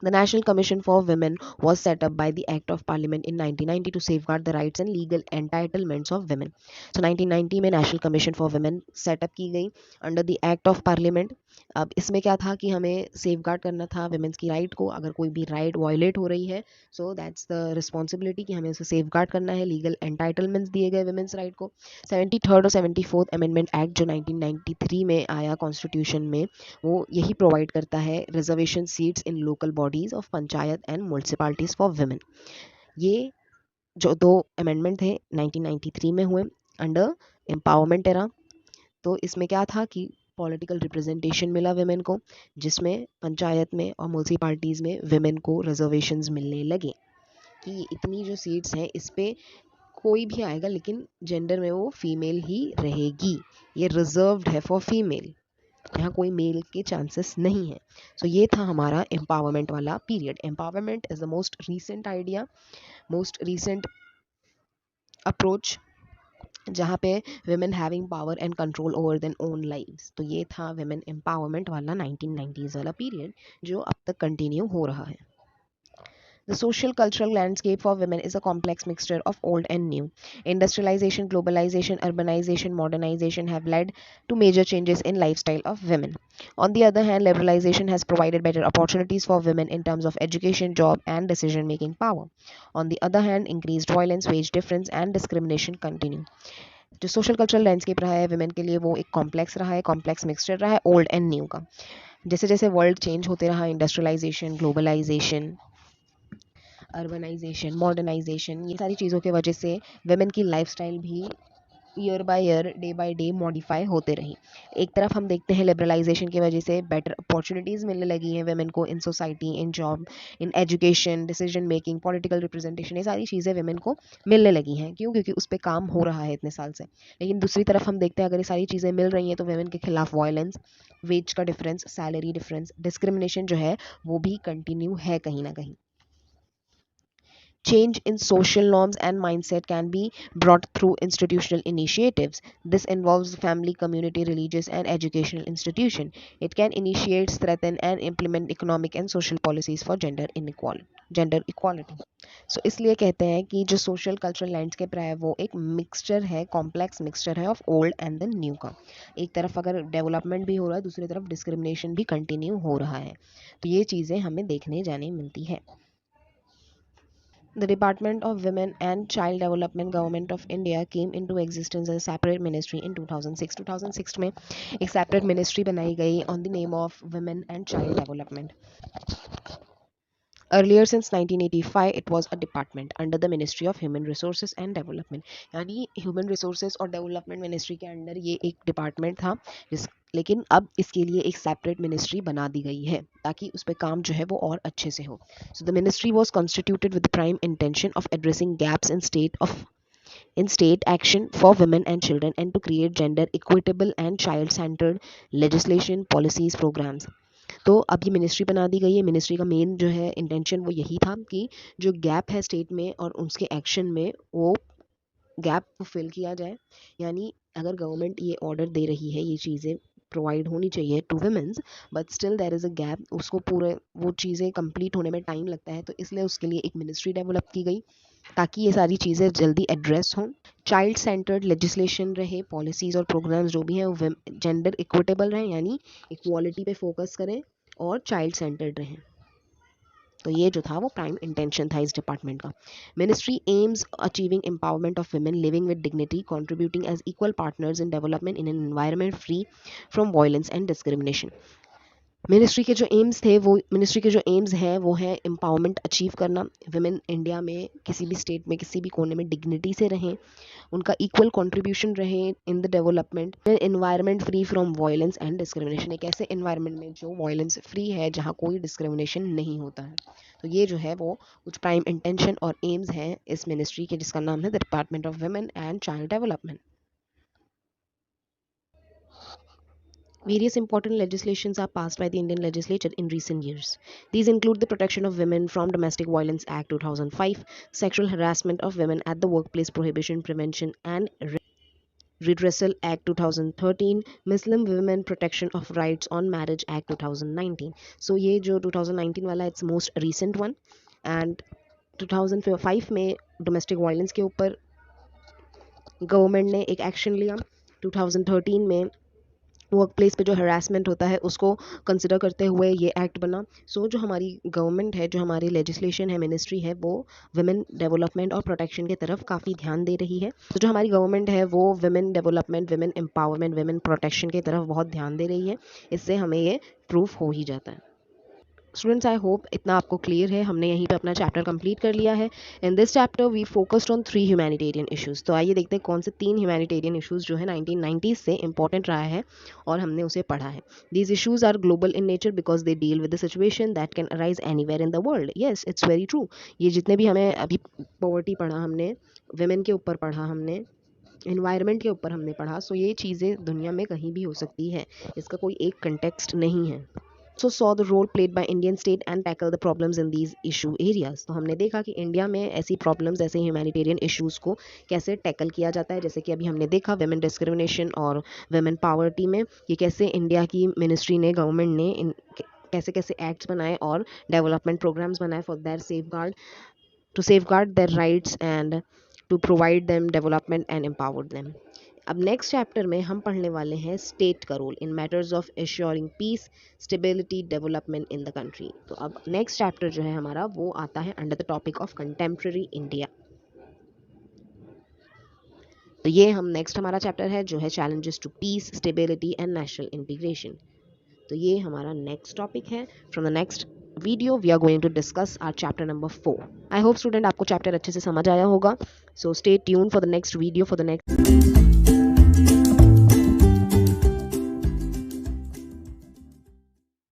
The National Commission for Women was set up by the Act of Parliament in 1990 to safeguard the rights and legal entitlements of women. So 1990 में National Commission for Women setup की गई under the act of parliament. अब इसमें क्या था कि हमें safe guard करना था वेमेंस की राइट को. अगर कोई भी राइट वायलेट हो रही है सो दैट्स द रिस्पॉन्सिबिलिटी कि हमें उसे सेफ गार्ड करना है. लीगल एंटाइटलमेंट्स दिए गए वेमेंस राइट को. 73rd और 74th अमेंडमेंट एक्ट जो 1993 में आया कॉन्स्टिट्यूशन में, वो यही प्रोवाइड करता है reservation seats in local bodies of panchayat and municipalities for women. ये जो दो अमेंडमेंट थे 1993 में हुए अंडर एम्पावरमेंट एरा. तो इसमें क्या था कि पॉलिटिकल रिप्रेजेंटेशन मिला वेमेन को, जिसमें पंचायत में और म्यूनसिपालिटीज़ में वेमेन को रिजर्वेशंस मिलने लगे कि इतनी जो सीट्स हैं इस पे कोई भी आएगा लेकिन जेंडर में वो फीमेल ही रहेगी. ये रिजर्व्ड है फॉर फीमेल, यहाँ कोई मेल के चांसेस नहीं है. सो ये था हमारा एम्पावरमेंट वाला पीरियड. Empowerment is the most recent idea, most recent approach जहाँ पे women having power and control over then own lives. तो ये था women एम्पावरमेंट वाला 1990s वाला पीरियड जो अब तक कंटिन्यू हो रहा है. The social cultural landscape for women is a complex mixture of old and new. Industrialization, globalization, urbanization, modernization have led to major changes in lifestyle of women. On the other hand, liberalization has provided better opportunities for women in terms of education, job, and decision-making power. On the other hand, increased violence, wage difference, and discrimination continue. जो social cultural landscape रहा है women के लिए वो एक complex रहा है, complex mixture रहा है ओल्ड एंड न्यू का. जैसे जैसे वर्ल्ड चेंज होते रहा, इंडस्ट्रियलाइजेशन, ग्लोबलाइजेशन, अर्बनाइजेशन, मॉडर्नाइजेशन, ये सारी चीज़ों की वजह से वेमेन की लाइफस्टाइल भी year by year, day by day modify होते रही. एक तरफ हम देखते हैं लिबरलाइजेशन की वजह से बेटर अपॉर्चुनिटीज़ मिलने लगी हैं वेमेन को in society, in job, in education, decision making, political representation, ये सारी चीज़ें वेमेन को मिलने लगी हैं. क्यों? क्योंकि उस पर काम हो रहा है इतने साल से. लेकिन दूसरी तरफ हम देखते हैं अगर ये सारी चीज़ें मिल रही हैं तो वेमेन के खिलाफ वायलेंस, वेज का डिफरेंस, सैलरी डिफरेंस, डिस्क्रिमिनेशन जो है वो भी कंटिन्यू है कहीं ना कहीं. Change in social norms and mindset can be brought through institutional initiatives. This involves family, community, religious, and educational institution. It can initiate, strengthen, and implement economic and social policies for gender equality. So इसलिए कहते हैं कि जो social cultural landscape रहा है वो एक mixture है, complex mixture है of old and the new का. एक तरफ अगर development भी हो रहा है, दूसरी तरफ discrimination भी continue हो रहा है. तो ये चीज़ें हमें देखने जाने मिलती है. The Department of Women and Child Development Government of India came into existence as a separate ministry in 2006. 2006 में एक separate ministry बनाई गई on the name of Women and Child Development. Earlier since 1985 it was a department under the Ministry of Human Resources and Development. यानी Human Resources और Development Ministry के under ये एक department था लेकिन अब इसके लिए एक सेपरेट मिनिस्ट्री बना दी गई है ताकि उस पर काम जो है वो और अच्छे से हो. So the ministry was constituted with the prime intention of addressing gaps in state action for women and children and to create gender equitable and child centered legislation, policies, programs. तो अब ये मिनिस्ट्री बना दी गई है. Ministry का main जो है intention वो यही था कि जो गैप है स्टेट में और उसके एक्शन में वो गैप को फिल किया जाए. यानी अगर गवर्नमेंट ये ऑर्डर दे रही है ये चीज़ें प्रोवाइड होनी चाहिए to women's but still there is a gap, उसको पूरे वो चीज़ें कंप्लीट होने में टाइम लगता है, तो इसलिए उसके लिए एक मिनिस्ट्री डेवलप की गई ताकि ये सारी चीज़ें जल्दी एड्रेस हों. चाइल्ड सेंटर्ड लेजिस्लेशन रहे, पॉलिसीज़ और प्रोग्राम्स जो भी हैं वो जेंडर इक्विटेबल रहें यानी इक्वालिटी पे फोकस करें और चाइल्ड सेंटर्ड रहें. तो ये जो था वो प्राइम इंटेंशन था इस डिपार्टमेंट का. Ministry aims achieving empowerment of women living with dignity, contributing as equal partners in development in an environment free from violence and discrimination. Ministry के जो एम्स हैं वो है एम्पावरमेंट अचीव करना, वुमेन इंडिया में किसी भी स्टेट में किसी भी कोने में डिग्निटी से रहें, उनका इक्वल कंट्रीब्यूशन रहे in the development, environment free from violence and discrimination, एक ऐसे एनवायरनमेंट में जो वायलेंस फ्री है जहाँ कोई डिस्क्रिमिनेशन नहीं होता है. तो ये जो है वो कुछ प्राइम इंटेंशन और एम्स हैं इस मिनिस्ट्री के जिसका नाम है the department of women and child development. Various important legislations are passed by the Indian legislature in recent years. These include the Protection of Women from Domestic Violence Act 2005, Sexual Harassment of Women at the Workplace Prohibition, Prevention and Redressal Act 2013, Muslim Women Protection of Rights on Marriage Act 2019. So ये जो 2019 वाला it's most recent one, and 2005 में domestic violence के ऊपर government ने एक action लिया। 2013 में वर्क प्लेस पे जो हरासमेंट होता है उसको कंसिडर करते हुए ये एक्ट बना। सो जो हमारी गवर्नमेंट है, जो हमारी लेजिस्लेशन है, मिनिस्ट्री है, वो वुमेन डेवलपमेंट और प्रोटेक्शन की तरफ काफ़ी ध्यान दे रही है। तो जो हमारी गवर्नमेंट है वो women development, women empowerment, women protection की तरफ बहुत ध्यान दे रही है। इससे हमें ये प्रूफ हो ही जाता है। स्टूडेंट्स, आई होप इतना आपको क्लियर है। हमने यहीं पे अपना चैप्टर कंप्लीट कर लिया है। In this chapter we focused on 3 humanitarian issues. तो आइए देखते हैं कौन से 3 ह्यूमैनिटेरियन इश्यूज़ जो है 1990s से इंपॉर्टेंट रहा है और हमने उसे पढ़ा है। These issues are global in nature because they deal with the situation that can arise anywhere in the world. Yes, it's very true. ये जितने भी हमें अभी पॉवर्टी पढ़ा हमने, वुमेन के ऊपर पढ़ा हमने, इन्वायरमेंट के ऊपर हमने पढ़ा, सो ये चीज़ें दुनिया में कहीं भी हो सकती है, इसका कोई एक कंटेक्स्ट नहीं है। So saw the role played by Indian state and tackle the problems in these issue areas। तो हमने देखा कि इंडिया में ऐसी प्रॉब्लम्स, ऐसे ह्यूमैनिटेरियन इश्यूज़ को कैसे टैकल किया जाता है। जैसे कि अभी हमने देखा वेमेन डिस्क्रिमिनेशन और वेमेन पावर्टी में ये कैसे इंडिया की मिनिस्ट्री ने, गवर्नमेंट ने कैसे कैसे एक्ट्स बनाए और डेवलपमेंट प्रोग्राम्स बनाए for their safeguard, to safeguard their rights and to provide them development and empower them. अब नेक्स्ट चैप्टर में हम पढ़ने वाले हैं स्टेट का role in matters of assuring peace, stability, development in the country. तो अब नेक्स्ट चैप्टर जो है हमारा वो आता है under the topic of contemporary India. तो ये हम नेक्स्ट हमारा चैप्टर है जो है challenges to peace, stability and national integration. तो ये हमारा नेक्स्ट टॉपिक है। From the next video we are going to discuss our chapter number 4। I hope student आपको चैप्टर अच्छे से समझ आया होगा। So stay tune for the next video for the next